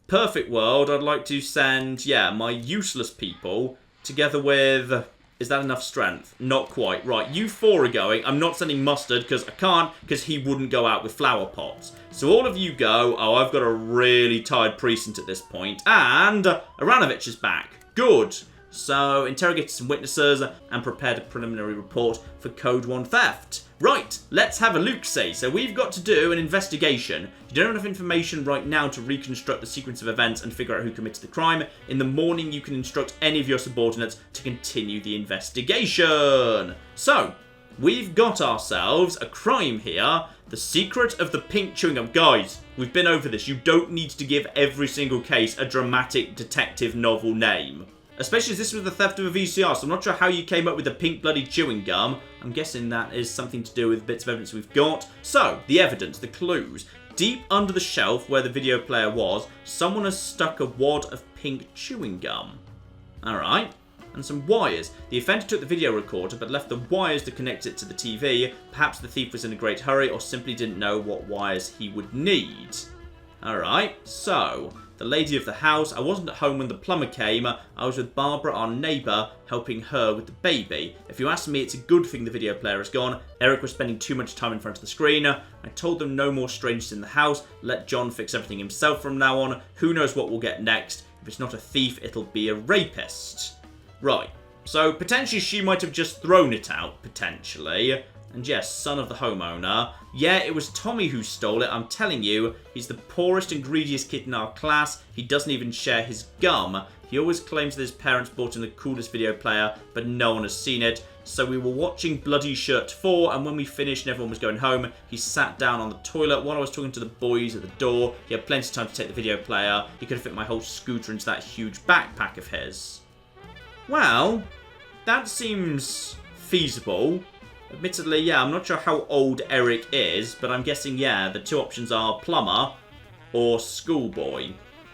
Perfect world, I'd like to send, my useless people together with... Is that enough strength? Not quite. Right, you 4 are going. I'm not sending Mustard because I can't, because he wouldn't go out with flower pots. So all of you go. Oh, I've got a really tired precinct at this point. And Aranovich is back. Good. So, interrogated some witnesses and prepared a preliminary report for Code 1 theft. Right, let's have a look-see. So we've got to do an investigation. You don't have enough information right now to reconstruct the sequence of events and figure out who committed the crime. In the morning, you can instruct any of your subordinates to continue the investigation. So, we've got ourselves a crime here. The secret of the pink chewing gum. Guys, we've been over this. You don't need to give every single case a dramatic detective novel name. Especially as this was the theft of a VCR, so I'm not sure how you came up with the pink bloody chewing gum. I'm guessing that is something to do with bits of evidence we've got. So, the evidence, the clues. Deep under the shelf where the video player was, someone has stuck a wad of pink chewing gum. Alright. And some wires. The offender took the video recorder but left the wires to connect it to the TV. Perhaps the thief was in a great hurry or simply didn't know what wires he would need. Alright, so... The lady of the house, I wasn't at home when the plumber came. I was with Barbara, our neighbour, helping her with the baby. If you ask me, it's a good thing the video player is gone. Eric was spending too much time in front of the screen. I told them no more strangers in the house. Let John fix everything himself from now on. Who knows what we'll get next. If it's not a thief, it'll be a rapist. Right, so potentially she might have just thrown it out, potentially. And yes, son of the homeowner. Yeah, it was Tommy who stole it, I'm telling you. He's the poorest and greediest kid in our class. He doesn't even share his gum. He always claims that his parents bought him the coolest video player, but no one has seen it. So we were watching Bloody Shirt 4, and when we finished and everyone was going home, he sat down on the toilet while I was talking to the boys at the door. He had plenty of time to take the video player. He could have fit my whole scooter into that huge backpack of his. Well, that seems feasible. Admittedly, yeah, I'm not sure how old Eric is, but I'm guessing, yeah, the two options are plumber or schoolboy.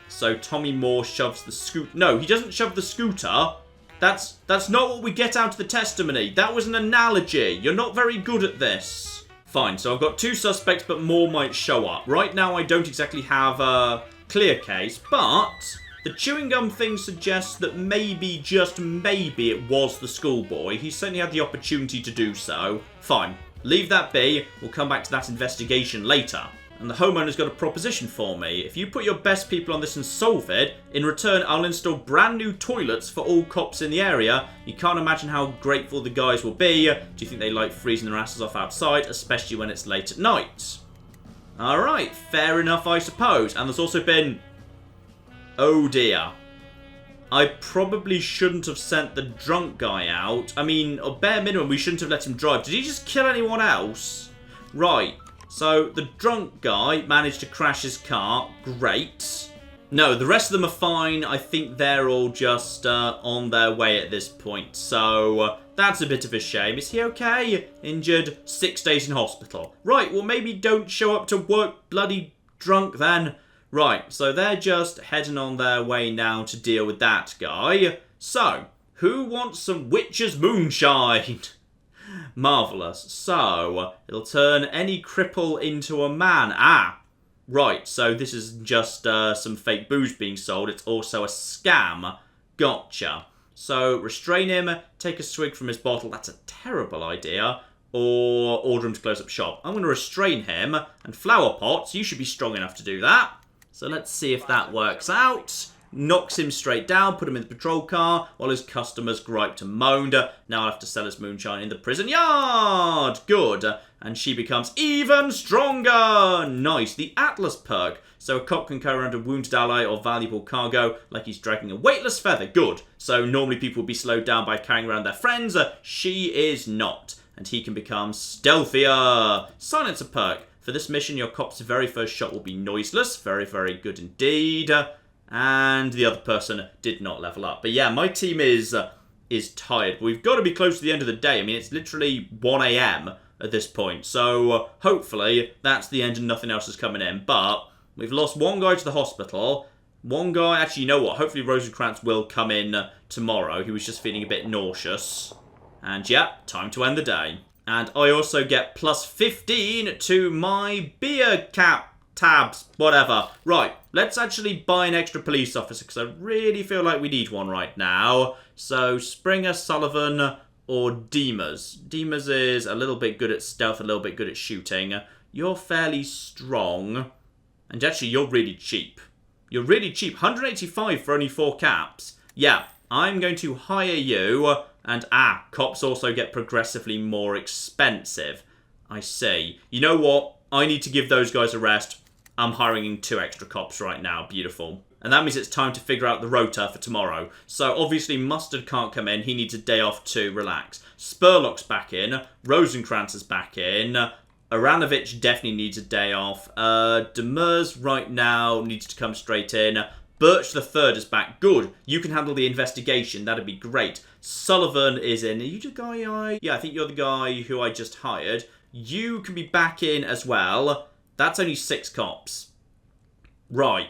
So Tommy Moore shoves the scooter. No, he doesn't shove the scooter. That's not what we get out of the testimony. That was an analogy. You're not very good at this. Fine, so I've got 2 suspects, but more might show up. Right now, I don't exactly have a clear case, but... The chewing gum thing suggests that maybe, just maybe, it was the schoolboy. He certainly had the opportunity to do so. Fine. Leave that be. We'll come back to that investigation later. And the homeowner's got a proposition for me. If you put your best people on this and solve it, in return I'll install brand new toilets for all cops in the area. You can't imagine how grateful the guys will be. Do you think they like freezing their asses off outside, especially when it's late at night? Alright, fair enough I suppose. And there's also been... Oh dear. I probably shouldn't have sent the drunk guy out. I mean, at bare minimum, we shouldn't have let him drive. Did he just kill anyone else? Right. So, the drunk guy managed to crash his car. Great. No, the rest of them are fine. I think they're all just on their way at this point. So, that's a bit of a shame. Is he okay? Injured. 6 days in hospital. Right, well, maybe don't show up to work bloody drunk then. Right, so they're just heading on their way now to deal with that guy. So, who wants some witch's moonshine? Marvellous. So, it'll turn any cripple into a man. Ah, right, so this is just some fake booze being sold. It's also a scam. Gotcha. So, restrain him, take a swig from his bottle. That's a terrible idea. or order him to close up shop. I'm going to restrain him, and Flower Pots, you should be strong enough to do that. So let's see if that works out. Knocks him straight down, put him in the patrol car, while his customers griped and moaned. Now I'll have to sell his moonshine in the prison yard. Good. And she becomes even stronger. Nice. The Atlas perk. So a cop can carry around a wounded ally or valuable cargo like he's dragging a weightless feather. Good. So normally people would be slowed down by carrying around their friends. She is not. And he can become stealthier. Silencer perk. For this mission, your cop's very first shot will be noiseless. Very, very good indeed. And the other person did not level up. But yeah, my team is tired. We've got to be close to the end of the day. I mean, it's literally 1 a.m. at this point. So hopefully that's the end and nothing else is coming in. But we've lost one guy to the hospital. One guy, actually, you know what? Hopefully Rosencrantz will come in tomorrow. He was just feeling a bit nauseous. And yeah, time to end the day. And I also get plus 15 to my beer cap. Tabs, whatever. Right, let's actually buy an extra police officer because I really feel like we need one right now. So, Springer, Sullivan, or Deemers. Deemers is a little bit good at stealth, a little bit good at shooting. You're fairly strong. And actually, you're really cheap. You're really cheap. 185 for only 4 caps. Yeah, I'm going to hire you. And, cops also get progressively more expensive. I see. You know what? I need to give those guys a rest. I'm hiring 2 extra cops right now. Beautiful. And that means it's time to figure out the rota for tomorrow. So, obviously, Mustard can't come in. He needs a day off to relax. Spurlock's back in. Rosencrantz is back in. Aranovich definitely needs a day off. Demers right now needs to come straight in. Birch the Third is back. Good. You can handle the investigation. That'd be great. Sullivan is in. Are you the guy Yeah, I think you're the guy who I just hired. You can be back in as well. That's only 6 cops. Right.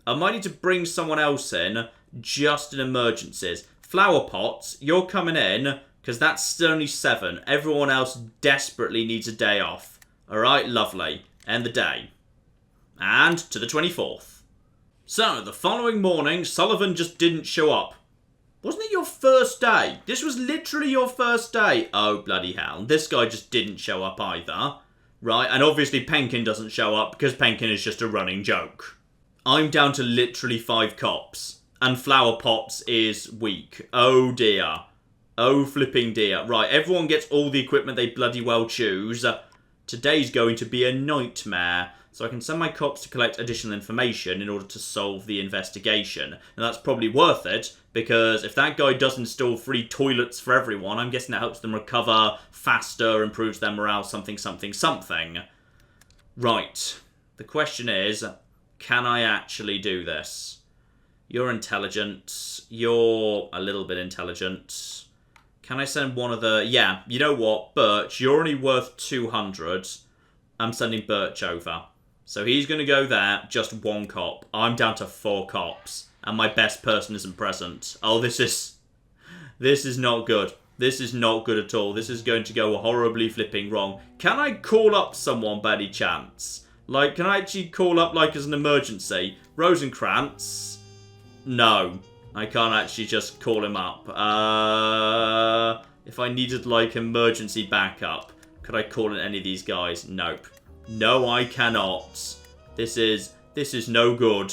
I might need to bring someone else in just in emergencies. Flower Pots, you're coming in because that's still only 7. Everyone else desperately needs a day off. Alright, lovely. End the day. And to the 24th. So, the following morning, Sullivan just didn't show up. Wasn't it your first day? This was literally your first day. Oh, bloody hell. This guy just didn't show up either. Right, and obviously Penkin doesn't show up because Penkin is just a running joke. I'm down to literally 5 cops. And Flower Pots is weak. Oh dear. Oh flipping dear. Right, everyone gets all the equipment they bloody well choose. Today's going to be a nightmare. So I can send my cops to collect additional information in order to solve the investigation. And that's probably worth it, because if that guy does install free toilets for everyone, I'm guessing that helps them recover faster, improves their morale, something, something, something. Right. The question is, can I actually do this? You're intelligent. You're a little bit intelligent. Can I send one of the... Yeah, you know what? Birch, you're only worth 200. I'm sending Birch over. So he's going to go there, just 1 cop. I'm down to 4 cops. And my best person isn't present. Oh, this is not good. This is not good at all. This is going to go horribly flipping wrong. Can I call up someone by any chance? Like, can I actually call up, like, as an emergency? Rosencrantz? No. I can't actually just call him up. If I needed, like, emergency backup, could I call in any of these guys? Nope. No, I cannot. This is no good.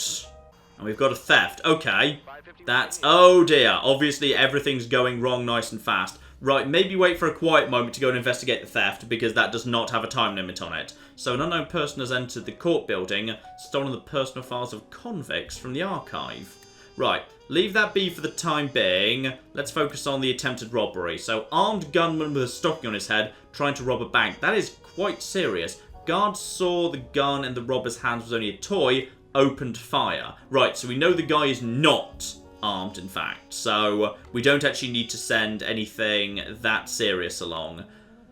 And we've got a theft. Okay. That's... Oh, dear. Obviously, everything's going wrong nice and fast. Right, maybe wait for a quiet moment to go and investigate the theft, because that does not have a time limit on it. So an unknown person has entered the court building, stolen the personal files of convicts from the archive. Right, leave that be for the time being. Let's focus on the attempted robbery. So, armed gunman with a stocking on his head, trying to rob a bank. That is quite serious. Guards saw the gun in the robber's hands was only a toy, opened fire. Right, so we know the guy is not armed, in fact. So, we don't actually need to send anything that serious along.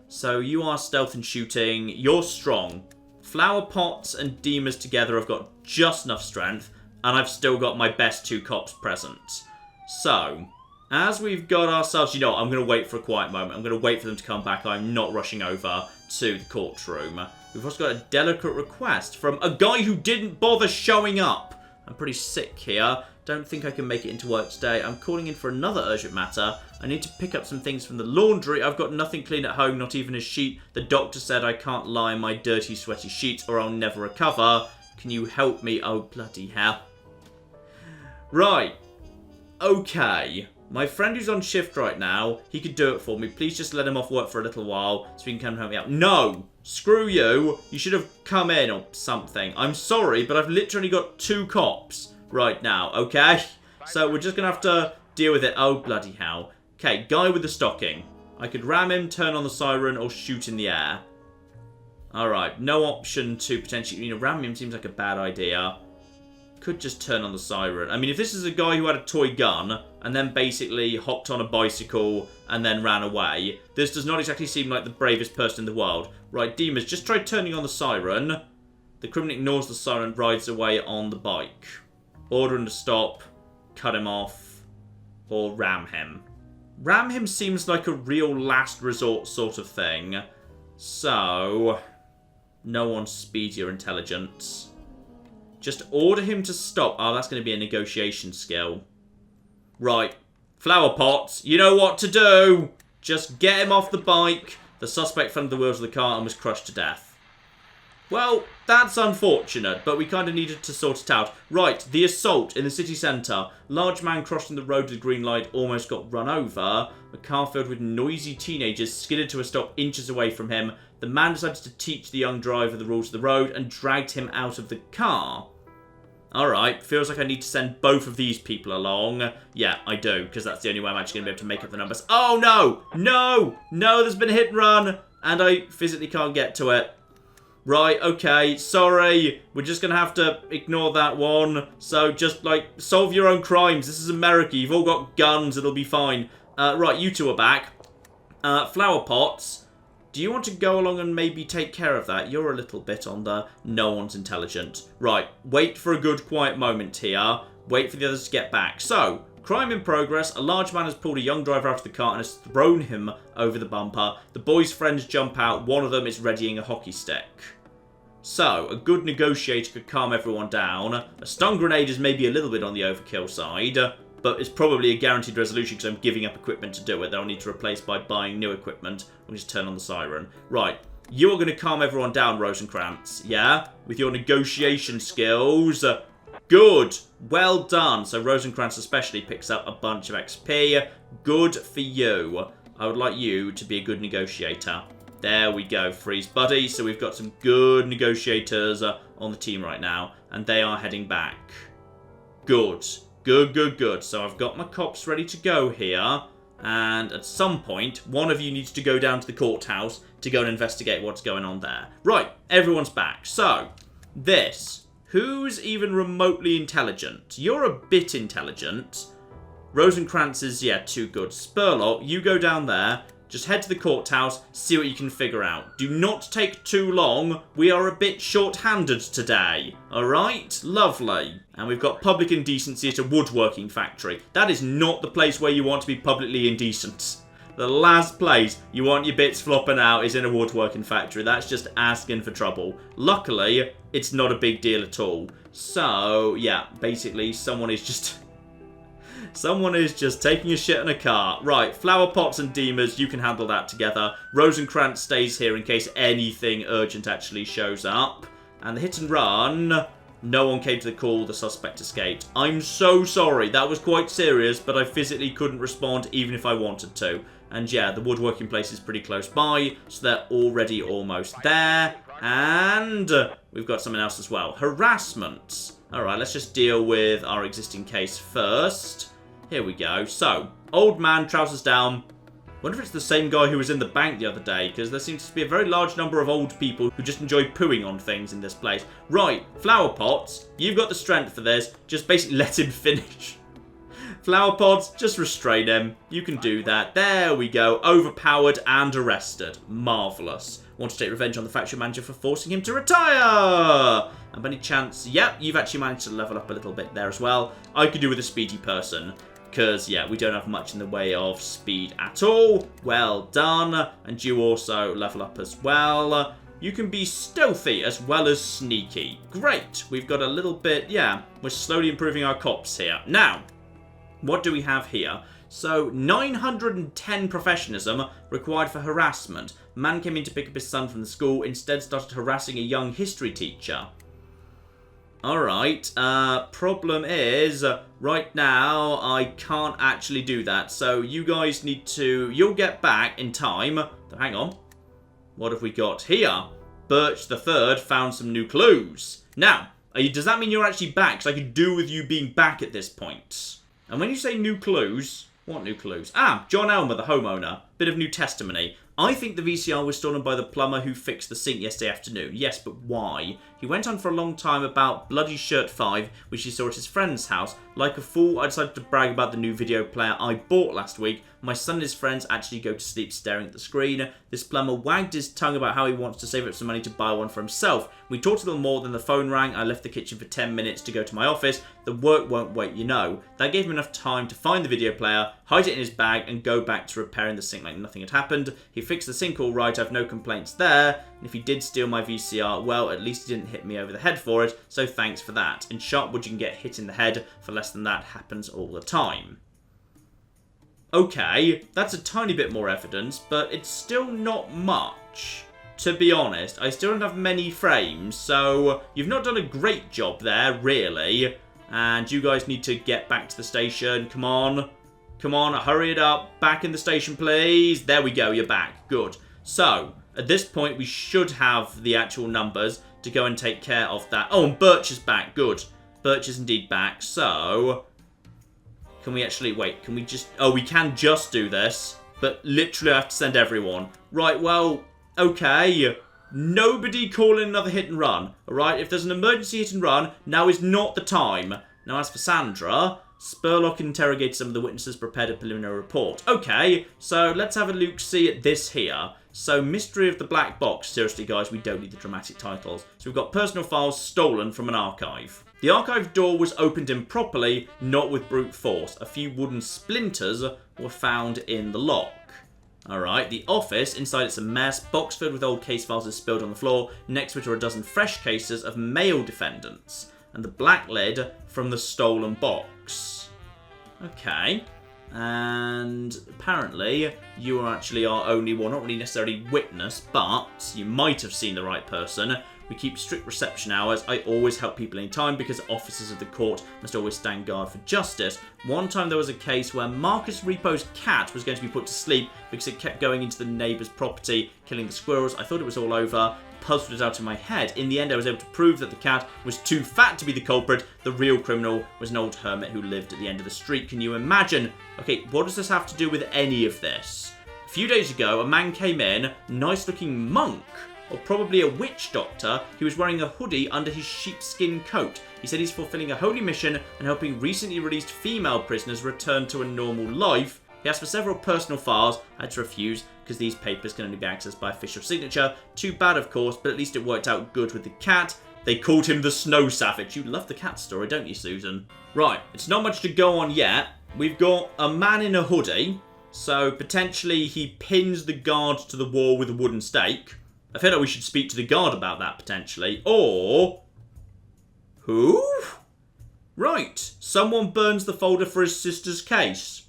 So, you are stealth and shooting. You're strong. Flower Pots and Demers together have got just enough strength. And I've still got my best 2 cops present. So, as we've got ourselves... You know what, I'm going to wait for a quiet moment. I'm going to wait for them to come back. I'm not rushing over to the courtroom. We've also got a delicate request from a guy who didn't bother showing up. I'm pretty sick here. Don't think I can make it into work today. I'm calling in for another urgent matter. I need to pick up some things from the laundry. I've got nothing clean at home, not even a sheet. The doctor said I can't lie in my dirty, sweaty sheets or I'll never recover. Can you help me? Oh, bloody hell. Right. Okay. My friend who's on shift right now, he could do it for me. Please just let him off work for a little while so he can come and help me out. No! Screw you. You should have come in or something. I'm sorry, but I've literally got 2 cops right now, okay? So we're just going to have to deal with it. Oh, bloody hell. Okay, guy with the stocking. I could ram him, turn on the siren, or shoot in the air. Alright, no option to potentially... ram him seems like a bad idea. Could just turn on the siren. I mean, if this is a guy who had a toy gun and then basically hopped on a bicycle and then ran away, this does not exactly seem like the bravest person in the world. Right, Demons, just try turning on the siren. The criminal ignores the siren, rides away on the bike. Order him to stop, cut him off, or ram him. Ram him seems like a real last resort sort of thing. So, no one's speedy or intelligent. Just order him to stop. Oh, that's going to be a negotiation skill. Right. Flower pots, you know what to do. Just get him off the bike. The suspect fell under the wheels of the car and was crushed to death. Well, that's unfortunate, but we kind of needed to sort it out. Right, the assault in the city centre. Large man crossing the road with a green light almost got run over. A car filled with noisy teenagers skidded to a stop inches away from him. The man decided to teach the young driver the rules of the road and dragged him out of the car. Alright, feels like I need to send both of these people along. Yeah, I do, because that's the only way I'm actually going to be able to make up the numbers. Oh, no! No! No, there's been a hit and run, and I physically can't get to it. Right, okay, sorry. We're just going to have to ignore that one. So just, solve your own crimes. This is America. You've all got guns. It'll be fine. Right, you two are back. Flower pots. Do you want to go along and maybe take care of that? You're a little bit on the no one's intelligent. Right, wait for a good quiet moment here. Wait for the others to get back. So, crime in progress. A large man has pulled a young driver out of the car and has thrown him over the bumper. The boys' friends jump out. One of them is readying a hockey stick. So, a good negotiator could calm everyone down. A stun grenade is maybe a little bit on the overkill side, but it's probably a guaranteed resolution because I'm giving up equipment to do it that I'll need to replace by buying new equipment. We'll just turn on the siren. Right, you are going to calm everyone down, Rosencrantz, yeah? With your negotiation skills. Good, well done. So Rosencrantz especially picks up a bunch of XP. Good for you. I would like you to be a good negotiator. There we go, freeze buddy. So we've got some good negotiators on the team right now, and they are heading back. Good. Good, good, good. So I've got my cops ready to go here. And at some point, one of you needs to go down to the courthouse to go and investigate what's going on there. Right, everyone's back. So, this. Who's even remotely intelligent? You're a bit intelligent. Rosencrantz is, yeah, too good. Spurlock, you go down there. Just head to the courthouse, see what you can figure out. Do not take too long. We are a bit short-handed today. Alright? Lovely. And we've got public indecency at a woodworking factory. That is not the place where you want to be publicly indecent. The last place you want your bits flopping out is in a woodworking factory. That's just asking for trouble. Luckily, it's not a big deal at all. So, yeah, basically, someone is just taking a shit in a car. Right, flower pots and demers, you can handle that together. Rosencrantz stays here in case anything urgent actually shows up. And the hit and run, no one came to the call, the suspect escaped. I'm so sorry, that was quite serious, but I physically couldn't respond even if I wanted to. And yeah, the woodworking place is pretty close by, so they're already almost there. And we've got something else as well. Harassment. Alright, let's just deal with our existing case first. Here we go. So, old man, trousers down. Wonder if it's the same guy who was in the bank the other day, because there seems to be a very large number of old people who just enjoy pooing on things in this place. Right, flower pots, you've got the strength for this. Just basically let him finish. Flower pots, just restrain him. You can do that. There we go. Overpowered and arrested. Marvellous. Want to take revenge on the factory manager for forcing him to retire. And by any chance, yep, you've actually managed to level up a little bit there as well. I could do with a speedy person. Because, yeah, we don't have much in the way of speed at all. Well done. And you also level up as well. You can be stealthy as well as sneaky. Great. We've got a little bit, yeah, we're slowly improving our cops here. Now, what do we have here? So, 910 professionalism required for harassment. Man came in to pick up his son from the school, instead started harassing a young history teacher. Alright, problem is, right now, I can't actually do that. So, you guys need to, you'll get back in time. Hang on. What have we got here? Birch the Third found some new clues. Now, does that mean you're actually back? Because I could do with you being back at this point. And when you say new clues, what new clues? Ah, John Elmer, the homeowner. Bit of new testimony. I think the VCR was stolen by the plumber who fixed the sink yesterday afternoon. Yes, but why? He went on for a long time about Bloody Shirt 5, which he saw at his friend's house. Like a fool, I decided to brag about the new video player I bought last week. My son and his friends actually go to sleep staring at the screen. This plumber wagged his tongue about how he wants to save up some money to buy one for himself. We talked a little more, then the phone rang. I left the kitchen for 10 minutes to go to my office. The work won't wait, you know. That gave him enough time to find the video player, hide it in his bag, and go back to repairing the sink like nothing had happened. He fixed the sink all right, I've no complaints there. And if he did steal my VCR, well, at least he didn't hit me over the head for it, so thanks for that. In Sharpwood, you can get hit in the head for less than that. Happens all the time. Okay, that's a tiny bit more evidence, but it's still not much. To be honest, I still don't have many frames, so you've not done a great job there, really. And you guys need to get back to the station. Come on. Come on, hurry it up. Back in the station, please. There we go, you're back. Good. So, at this point, we should have the actual numbers to go and take care of that. Oh, and Birch is back. Good. Birch is indeed back. So, can we actually... Wait, can we just... Oh, we can just do this. But literally, I have to send everyone. Right, well, okay. Nobody call in another hit and run. Alright, if there's an emergency hit and run, now is not the time. Now, as for Sandra... Spurlock interrogated some of the witnesses, prepared a preliminary report. Okay, so let's have a look-see at this here. So, Mystery of the Black Box. Seriously, guys, we don't need the dramatic titles. So we've got personal files stolen from an archive. The archive door was opened improperly, not with brute force. A few wooden splinters were found in the lock. Alright, the office, inside it's a mess. Box filled with old case files is spilled on the floor. Next to it are a dozen fresh cases of male defendants. And the black lid from the stolen box. Okay. And apparently you are actually our only one, not really necessarily witness, but you might have seen the right person. We keep strict reception hours. I always help people anytime because officers of the court must always stand guard for justice. One time there was a case where Marcus Repo's cat was going to be put to sleep because it kept going into the neighbour's property, killing the squirrels. I thought it was all over. Puzzled it out in my head. In the end, I was able to prove that the cat was too fat to be the culprit. The real criminal was an old hermit who lived at the end of the street. Can you imagine? Okay, what does this have to do with any of this? A few days ago, a man came in, nice-looking monk, or probably a witch doctor. He was wearing a hoodie under his sheepskin coat. He said he's fulfilling a holy mission and helping recently released female prisoners return to a normal life. He asked for several personal files. I had to refuse because these papers can only be accessed by official signature. Too bad, of course, but at least it worked out good with the cat. They called him the Snow Savage. You love the cat story, don't you, Susan? Right, it's not much to go on yet. We've got a man in a hoodie, so potentially he pins the guard to the wall with a wooden stake. I feel like we should speak to the guard about that, potentially. Or... who? Right, someone burns the folder for his sister's case.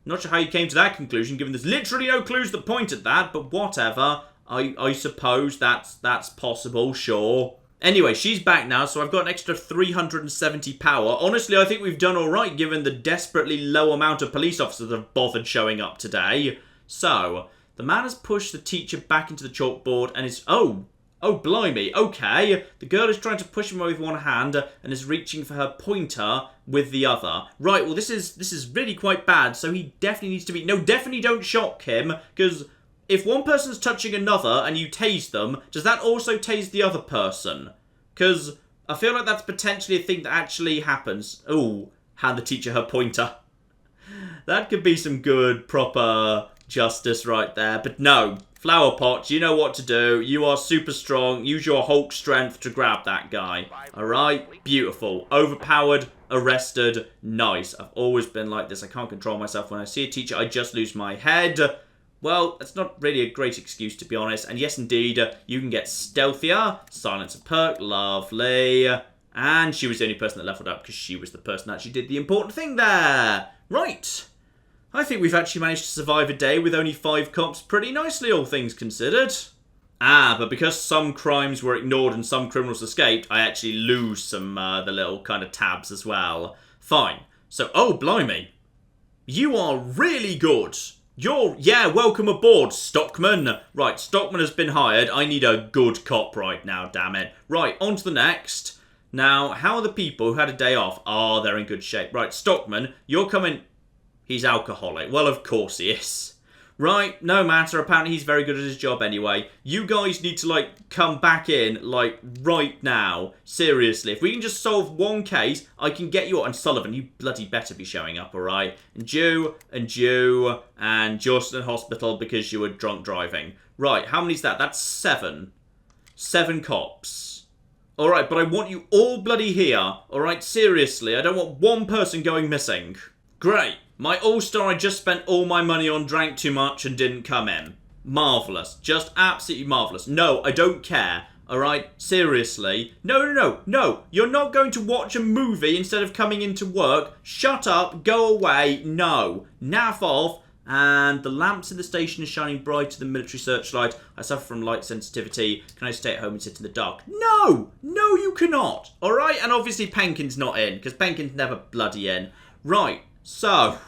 Not sure how you came to that conclusion, given there's literally no clues that point at that, but whatever. I suppose that's possible, sure. Anyway, she's back now, so I've got an extra 370 power. Honestly, I think we've done alright, given the desperately low amount of police officers that have bothered showing up today. So, the man has pushed the teacher back into the chalkboard and is... Oh, blimey, okay. The girl is trying to push him away with one hand and is reaching for her pointer with the other. Right, well, this is really quite bad, so he definitely needs to be... No, definitely don't shock him, because if one person's touching another and you tase them, does that also tase the other person? Because I feel like that's potentially a thing that actually happens. Ooh, hand the teacher her pointer. That could be some good, proper justice right there, but no. Flower Pot, you know what to do. You are super strong. Use your Hulk strength to grab that guy. Alright? Beautiful. Overpowered. Arrested. Nice. I've always been like this. I can't control myself. When I see a teacher, I just lose my head. well, that's not really a great excuse, to be honest. And yes, indeed, you can get stealthier. Silence a perk. Lovely. And she was the only person that leveled up because she was the person that actually did the important thing there. Right. I think we've actually managed to survive a day with only 5 cops pretty nicely, all things considered. But because some crimes were ignored and some criminals escaped, I actually lose some the little kind of tabs as well. Fine. So, oh, blimey. You are really good. Yeah, welcome aboard, Stockman. Right, Stockman has been hired. I need a good cop right now, damn it. Right, on to the next. Now, how are the people who had a day off? Oh, they're in good shape. Right, Stockman, you're coming... He's alcoholic. Well, of course he is. Right, no matter. Apparently he's very good at his job anyway. You guys need to, like, come back in, like, right now. Seriously. If we can just solve one case, I can get you... And Sullivan, you bloody better be showing up, alright? And you, and Justin in hospital because you were drunk driving. Right, how many's that? That's 7. 7 cops. Alright, but I want you all bloody here. Alright, seriously. I don't want one person going missing. Great. My all-star I just spent all my money on drank too much and didn't come in. Marvellous. Just absolutely marvellous. No, I don't care. Alright? Seriously. No. You're not going to watch a movie instead of coming into work. Shut up. Go away. No. Naff off. And the lamps in the station are shining bright to the military searchlight. I suffer from light sensitivity. Can I stay at home and sit in the dark? No! No, you cannot. Alright? And obviously Penkin's not in, because Penkin's never bloody in. Right. So,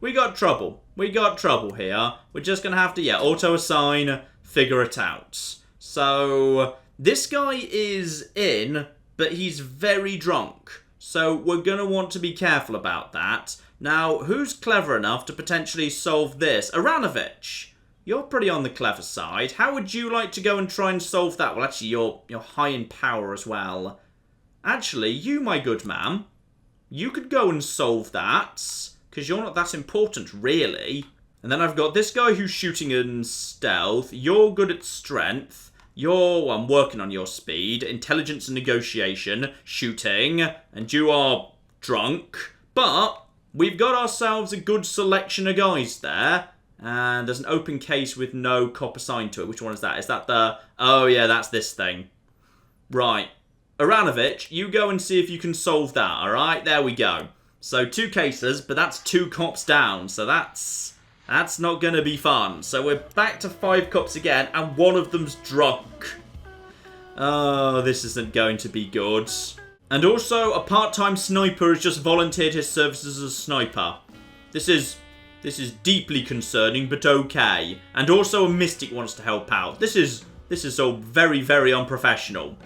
we got trouble. We got trouble here. We're just going to have to, auto-assign, figure it out. So, this guy is in, but he's very drunk. So, we're going to want to be careful about that. Now, who's clever enough to potentially solve this? Aranovich, you're pretty on the clever side. How would you like to go and try and solve that? Well, actually, you're high in power as well. Actually, you, my good man... You could go and solve that, because you're not that important, really. And then I've got this guy who's shooting in stealth. You're good at strength. I'm working on your speed. Intelligence and negotiation. Shooting. And you are drunk. But we've got ourselves a good selection of guys there. And there's an open case with no cop assigned to it. Which one is that? Is that the... Oh, yeah, that's this thing. Right. Aranovich, you go and see if you can solve that, alright? There we go. So 2 cases, but that's 2 cops down, so that's not going to be fun. So we're back to 5 cops again, and one of them's drunk. Oh, this isn't going to be good. And also, a part-time sniper has just volunteered his services as a sniper. This is deeply concerning, but okay. And also a mystic wants to help out. This is all very, very unprofessional.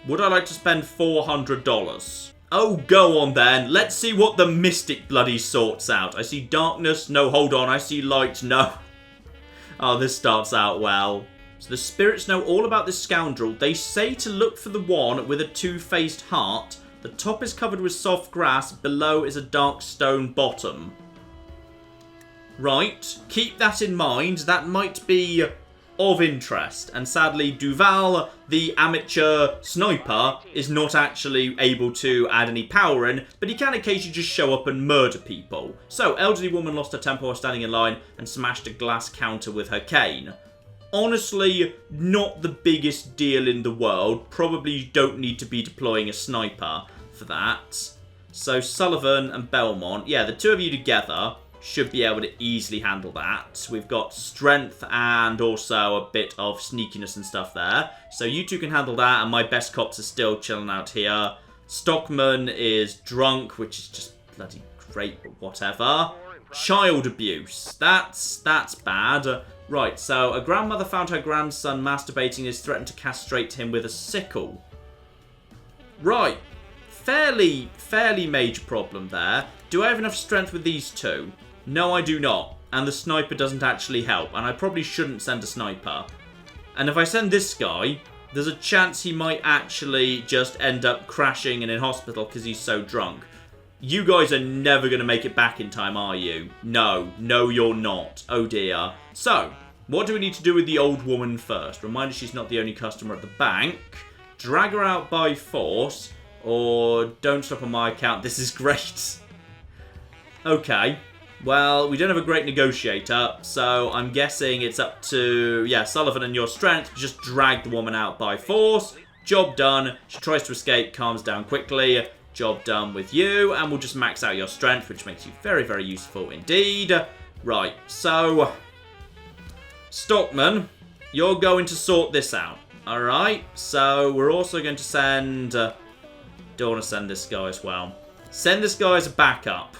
Would I like to spend $400? Oh, go on then. Let's see what the mystic bloody sorts out. I see darkness. No, hold on. I see light. No. Oh, this starts out well. So the spirits know all about this scoundrel. They say to look for the one with a 2-faced heart. The top is covered with soft grass. Below is a dark stone bottom. Right. Keep that in mind. That might be... of interest, and sadly Duval, the amateur sniper, is not actually able to add any power in, but he can occasionally just show up and murder people. So, elderly woman lost her temper while standing in line and smashed a glass counter with her cane. Honestly, not the biggest deal in the world. Probably don't need to be deploying a sniper for that. So Sullivan and Belmont, yeah, the 2 of you together should be able to easily handle that. We've got strength and also a bit of sneakiness and stuff there. So you 2 can handle that, and my best cops are still chilling out here. Stockman is drunk, which is just bloody great, but whatever. Child abuse. That's bad. Right, so a grandmother found her grandson masturbating and has threatened to castrate him with a sickle. Right. Fairly major problem there. Do I have enough strength with these 2? No, I do not. And the sniper doesn't actually help. And I probably shouldn't send a sniper. And if I send this guy, there's a chance he might actually just end up crashing and in hospital because he's so drunk. You guys are never going to make it back in time, are you? No, you're not. Oh dear. So, what do we need to do with the old woman first? Reminder she's not the only customer at the bank. Drag her out by force. Or don't stop on my account. This is great. Okay. Well, we don't have a great negotiator, so I'm guessing it's up to, yeah, Sullivan and your strength. Just drag the woman out by force. Job done. She tries to escape, calms down quickly. Job done with you, and we'll just max out your strength, which makes you very, very useful indeed. Right, so Stockman, you're going to sort this out. Alright, so we're also going to send... don't want to send this guy as well. Send this guy as a backup.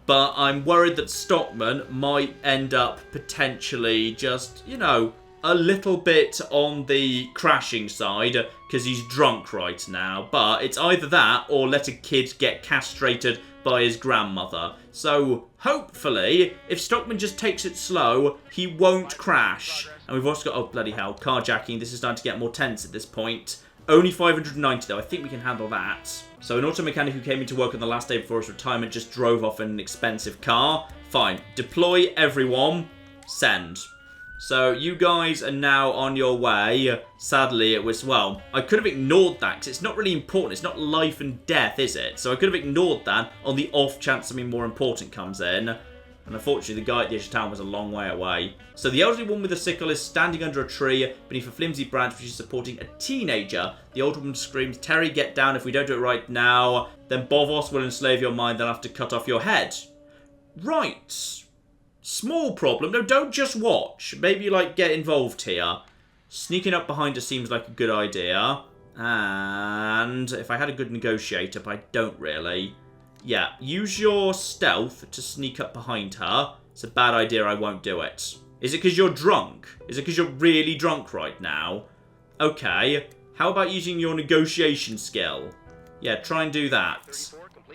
But I'm worried that Stockman might end up potentially just, you know, a little bit on the crashing side because he's drunk right now. But it's either that or let a kid get castrated by his grandmother. So hopefully, if Stockman just takes it slow, he won't crash. And we've also got, oh bloody hell, carjacking. This is starting to get more tense at this point. Only 590 though, I think we can handle that. So an auto mechanic who came into work on the last day before his retirement just drove off in an expensive car. Fine. Deploy everyone. Send. So you guys are now on your way. Sadly, it was, well, I could have ignored that because it's not really important. It's not life and death, is it? So I could have ignored that on the off chance something more important comes in. And unfortunately, the guy at the edge of town was a long way away. So the elderly woman with a sickle is standing under a tree beneath a flimsy branch which is supporting a teenager. The old woman screams, "Terry, get down. If we don't do it right now, then Bovos will enslave your mind. They'll have to cut off your head." Right. Small problem. No, don't just watch. Maybe, like, get involved here. Sneaking up behind her seems like a good idea. And if I had a good negotiator, but I don't really... Yeah, use your stealth to sneak up behind her. It's a bad idea, I won't do it. Is it because you're drunk? Is it because you're really drunk right now? Okay, how about using your negotiation skill? Yeah, try and do that.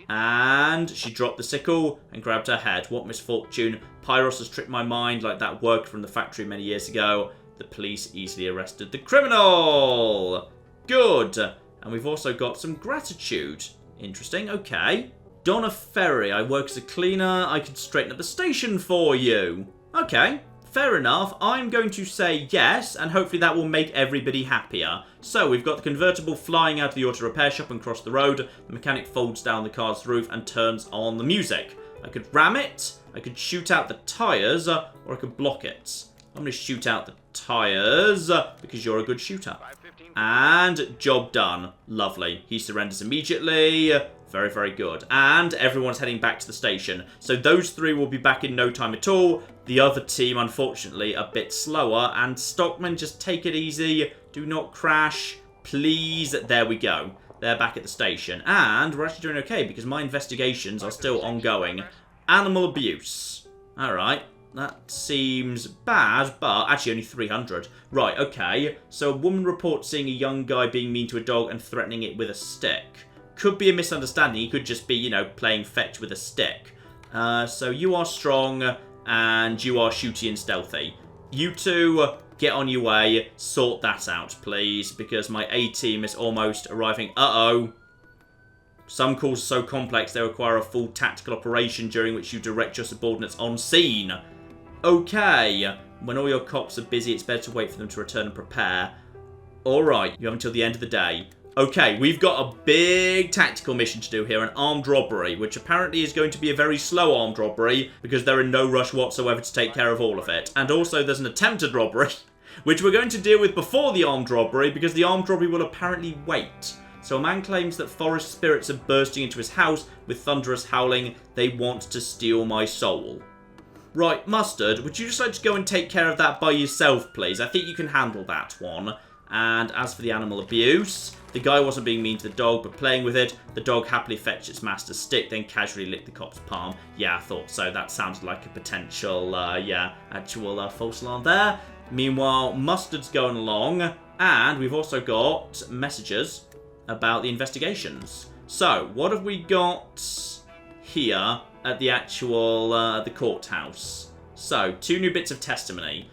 And she dropped the sickle and grabbed her head. What misfortune. Pyros has tricked my mind like that worked from the factory many years ago. The police easily arrested the criminal. Good. And we've also got some gratitude. Interesting, okay. Donna Ferry, I work as a cleaner. I can straighten up the station for you. Okay, fair enough. I'm going to say yes, and hopefully that will make everybody happier. So, we've got the convertible flying out of the auto repair shop and across the road. The mechanic folds down the car's roof and turns on the music. I could ram it, I could shoot out the tyres, or I could block it. I'm going to shoot out the tyres, because you're a good shooter. And job done. Lovely. He surrenders immediately. Very, very good. And everyone's heading back to the station. So those three will be back in no time at all. The other team, unfortunately, a bit slower. And Stockman, just take it easy. Do not crash. Please. There we go. They're back at the station. And we're actually doing okay because my investigations are still ongoing. Animal abuse. Alright. That seems bad, but actually only 300. Right, okay. So a woman reports seeing a young guy being mean to a dog and threatening it with a stick. Could be a misunderstanding. He could just be, you know, playing fetch with a stick. So you are strong and you are shooty and stealthy. You two, get on your way. Sort that out, please, because my A-team is almost arriving. Uh-oh. Some calls are so complex they require a full tactical operation during which you direct your subordinates on scene. Okay. When all your cops are busy, it's better to wait for them to return and prepare. Alright, you have until the end of the day. Okay, we've got a big tactical mission to do here, an armed robbery, which apparently is going to be a very slow armed robbery because they're in no rush whatsoever to take care of all of it. And also there's an attempted robbery, which we're going to deal with before the armed robbery because the armed robbery will apparently wait. So a man claims that forest spirits are bursting into his house with thunderous howling. They want to steal my soul. Right, Mustard, would you just like to go and take care of that by yourself, please? I think you can handle that one. And as for the animal abuse, the guy wasn't being mean to the dog, but playing with it. The dog happily fetched its master's stick, then casually licked the cop's palm. Yeah, I thought so. That sounds like a potential, actual false alarm there. Meanwhile, Mustard's going along, and we've also got messages about the investigations. So, what have we got here at the actual, the courthouse? So, 2 new bits of testimony.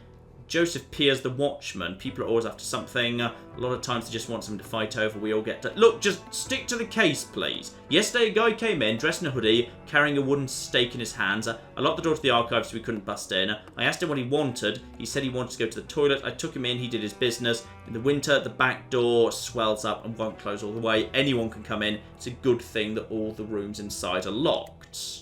Joseph Piers, the watchman. People are always after something. A lot of times they just want something to fight over. We all get to... Look, just stick to the case, please. Yesterday, a guy came in, dressed in a hoodie, carrying a wooden stake in his hands. I locked the door to the archives so we couldn't bust in. I asked him what he wanted. He said he wanted to go to the toilet. I took him in. He did his business. In the winter, the back door swells up and won't close all the way. Anyone can come in. It's a good thing that all the rooms inside are locked.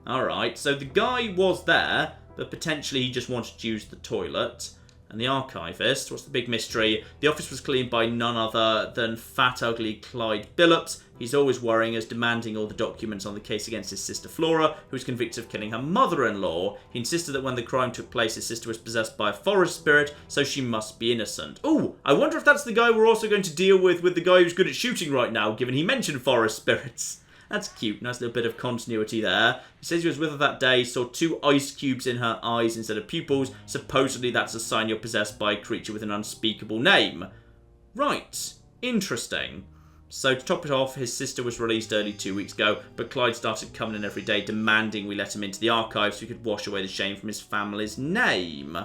Alright, so the guy was there, but potentially he just wanted to use the toilet. And the archivist, what's the big mystery? The office was cleaned by none other than fat, ugly Clyde Billups. He's always worrying us, demanding all the documents on the case against his sister Flora, who was convicted of killing her mother-in-law. He insisted that when the crime took place, his sister was possessed by a forest spirit, so she must be innocent. Ooh, I wonder if that's the guy we're also going to deal with the guy who's good at shooting right now, given he mentioned forest spirits. That's cute. Nice little bit of continuity there. He says he was with her that day, saw 2 ice cubes in her eyes instead of pupils. Supposedly that's a sign you're possessed by a creature with an unspeakable name. Right. Interesting. So to top it off, his sister was released early 2 weeks ago, but Clyde started coming in every day demanding we let him into the archives so he could wash away the shame from his family's name.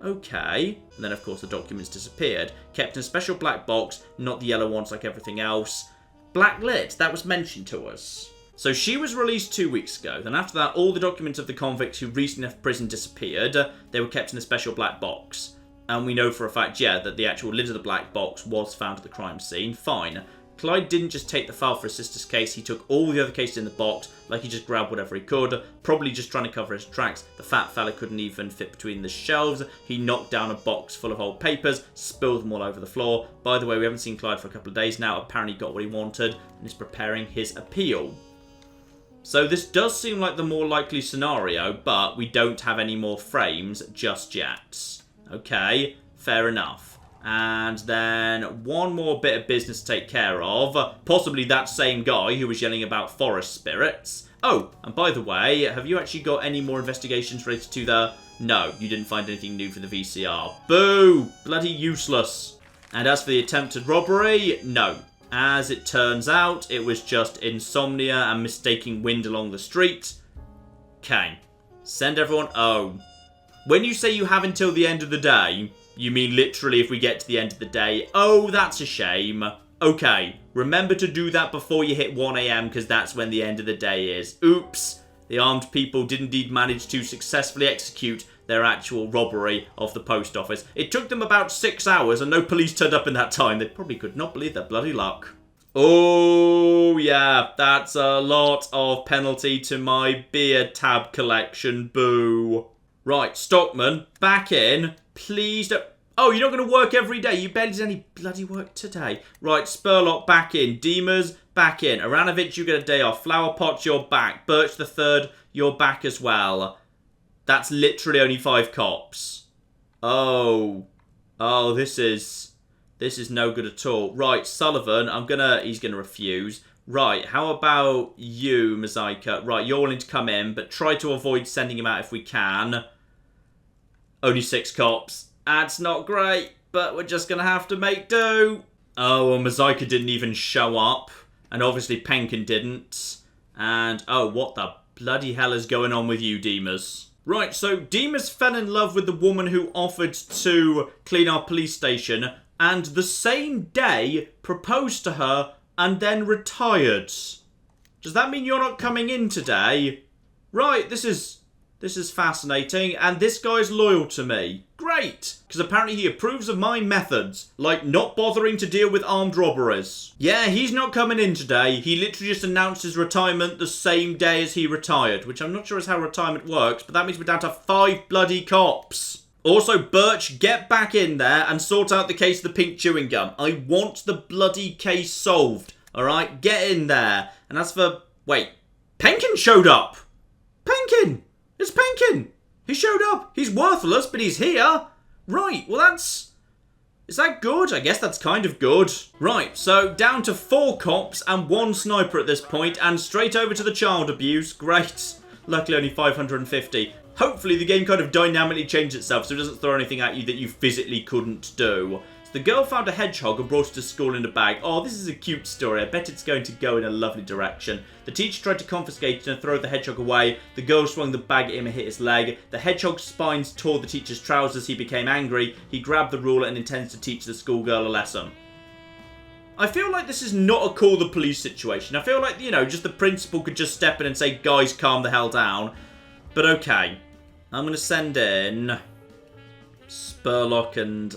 Okay. And then of course the documents disappeared. Kept in a special black box, not the yellow ones like everything else. Blacklit, that was mentioned to us. So she was released 2 weeks ago. Then after that, all the documents of the convicts who recently left prison disappeared. They were kept in a special black box. And we know for a fact, yeah, that the actual lid of the black box was found at the crime scene. Fine. Clyde didn't just take the file for his sister's case, he took all the other cases in the box, like he just grabbed whatever he could, probably just trying to cover his tracks. The fat fella couldn't even fit between the shelves. He knocked down a box full of old papers, spilled them all over the floor. By the way, we haven't seen Clyde for a couple of days now, apparently got what he wanted, and is preparing his appeal. So this does seem like the more likely scenario, but we don't have any more frames just yet. Okay, fair enough. And then one more bit of business to take care of. Possibly that same guy who was yelling about forest spirits. Oh, and by the way, have you actually got any more investigations related to the... No, you didn't find anything new for the VCR. Boo! Bloody useless. And as for the attempted robbery, no. As it turns out, it was just insomnia and mistaking wind along the street. Okay. Send everyone home. When you say you have until the end of the day... You mean literally if we get to the end of the day? Oh, that's a shame. Okay, remember to do that before you hit 1 AM because that's when the end of the day is. Oops. The armed people did indeed manage to successfully execute their actual robbery of the post office. It took them about 6 hours and no police turned up in that time. They probably could not believe their bloody luck. Oh, yeah, that's a lot of penalty to my beer tab collection. Boo. Right, Stockman, back in. Please don't... Oh, you're not going to work every day. You barely did any bloody work today. Right, Spurlock, back in. Demers, back in. Aranovich, you get a day off. Flower Pot, you're back. Birch the Third, you're back as well. That's literally only 5 cops. Oh. Oh, this is no good at all. Right, Sullivan, he's gonna refuse. Right, how about you, Mazaika? Right, you're willing to come in, but try to avoid sending him out if we can. Only 6 cops. That's not great, but we're just going to have to make do. Oh, well, Mazaika didn't even show up. And obviously Penkin didn't. And, oh, what the bloody hell is going on with you, Demas? Right, so Demas fell in love with the woman who offered to clean our police station. And the same day proposed to her and then retired. Does that mean you're not coming in today? Right, this is fascinating, and this guy's loyal to me. Great! Because apparently he approves of my methods, like not bothering to deal with armed robberies. Yeah, he's not coming in today. He literally just announced his retirement the same day as he retired, which I'm not sure is how retirement works, but that means we're down to 5 bloody cops. Also, Birch, get back in there and sort out the case of the pink chewing gum. I want the bloody case solved, alright? Get in there. And as for... Wait, Penkin showed up! Penkin! It's Penkin! He showed up! He's worthless, but he's here! Right, well that's... Is that good? I guess that's kind of good. Right, so down to 4 cops and 1 sniper at this point, and straight over to the child abuse. Great. Luckily only 550. Hopefully the game kind of dynamically changed itself so it doesn't throw anything at you that you physically couldn't do. The girl found a hedgehog and brought it to school in a bag. Oh, this is a cute story. I bet it's going to go in a lovely direction. The teacher tried to confiscate it and throw the hedgehog away. The girl swung the bag at him and hit his leg. The hedgehog's spines tore the teacher's trousers. He became angry. He grabbed the ruler and intends to teach the schoolgirl a lesson. I feel like this is not a call the police situation. I feel like, you know, just the principal could just step in and say, guys, calm the hell down. But okay. I'm going to send in... Spurlock and...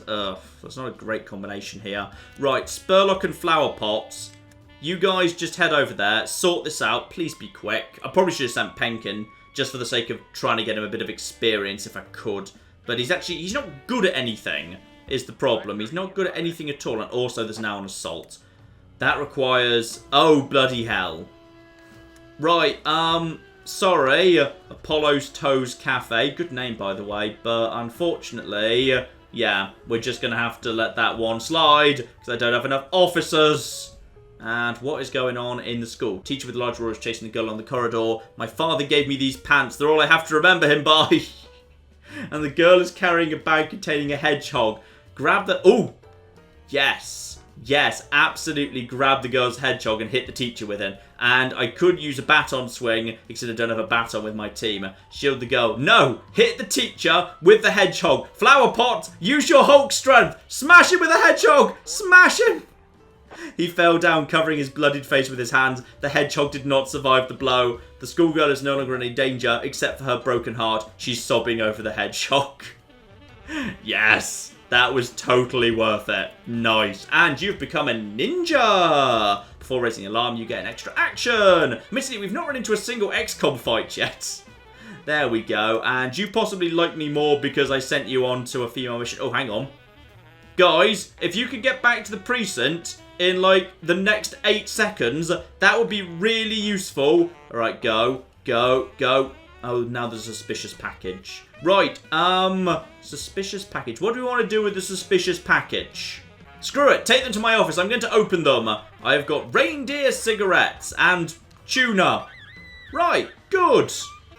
that's not a great combination here. Right, Spurlock and Flower Pots. You guys just head over there, sort this out. Please be quick. I probably should have sent Penkin just for the sake of trying to get him a bit of experience if I could. But he's not good at anything, is the problem. He's not good at anything at all. And also, there's now an assault. That requires... Oh, bloody hell. Right, sorry. Apollo's Toes Cafe. Good name, by the way. But unfortunately, yeah, we're just going to have to let that one slide because I don't have enough officers. And what is going on in the school? Teacher with large roar is chasing the girl on the corridor. My father gave me these pants. They're all I have to remember him by. And the girl is carrying a bag containing a hedgehog. Grab the... Oh! Yes. Yes, absolutely grab the girl's hedgehog and hit the teacher with it. And I could use a baton swing, except I don't have a baton with my team. Shield the girl. No! Hit the teacher with the hedgehog. Flower pot! Use your Hulk strength! Smash him with a hedgehog! Smash him! He fell down, covering his bloodied face with his hands. The hedgehog did not survive the blow. The schoolgirl is no longer in any danger, except for her broken heart. She's sobbing over the hedgehog. Yes, that was totally worth it. Nice. And you've become a ninja. Before raising the alarm, you get an extra action. Admittedly, we've not run into a single XCOM fight yet. There we go. And you possibly like me more because I sent you on to a female mission. Oh, hang on. Guys, if you could get back to the precinct in, like, the next 8 seconds, that would be really useful. All right, go, go, go. Oh, now there's a suspicious package. Right, suspicious package. What do we want to do with the suspicious package? Screw it, take them to my office. I'm going to open them. I've got reindeer cigarettes and tuna. Right, good.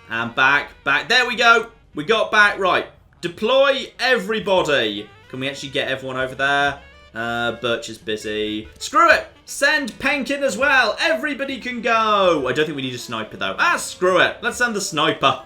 And back. There we go. We got back. Right, deploy everybody. Can we actually get everyone over there? Birch is busy. Screw it! Send Penkin as well! Everybody can go! I don't think we need a sniper though. Screw it! Let's send the sniper.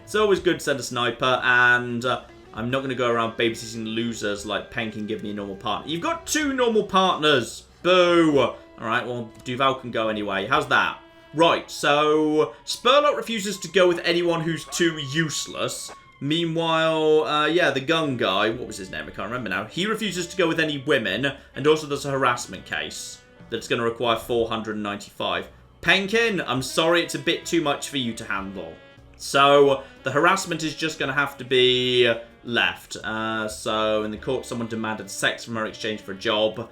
It's always good to send a sniper, and I'm not going to go around babysitting losers like Penkin give me a normal partner. You've got 2 normal partners! Boo! Alright, well, Duval can go anyway. How's that? Right, so Spurlock refuses to go with anyone who's too useless. Meanwhile, yeah, the gun guy, what was his name? I can't remember now. He refuses to go with any women, and also there's a harassment case that's going to require 495. Penkin, I'm sorry, it's a bit too much for you to handle. So, the harassment is just going to have to be left. So, in the court, someone demanded sex from her in exchange for a job.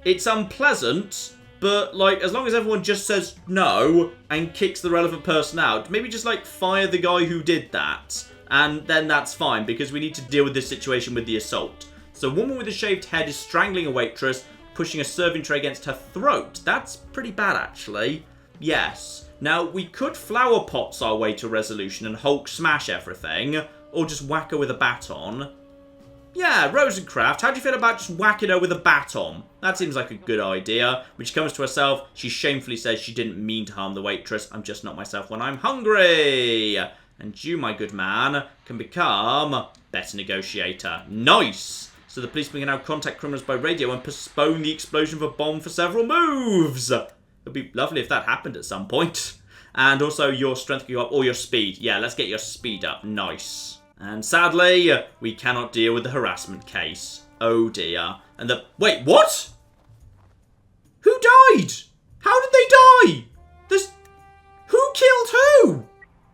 It's unpleasant, but, like, as long as everyone just says no and kicks the relevant person out, maybe just, like, fire the guy who did that. And then that's fine, because we need to deal with this situation with the assault. So a woman with a shaved head is strangling a waitress, pushing a serving tray against her throat. That's pretty bad, actually. Yes. Now, we could flower pots our way to resolution and Hulk smash everything, or just whack her with a baton. Yeah, Rosencraft, how do you feel about just whacking her with a baton? That seems like a good idea. When she comes to herself, she shamefully says she didn't mean to harm the waitress. I'm just not myself when I'm hungry. And you, my good man, can become better negotiator. Nice! So the policeman can now contact criminals by radio and postpone the explosion of a bomb for several moves. It would be lovely if that happened at some point. And also your strength can go up, or your speed. Yeah, let's get your speed up. Nice. And sadly, we cannot deal with the harassment case. Oh dear. And the... Wait, what? Who died? How did they die? Who killed who?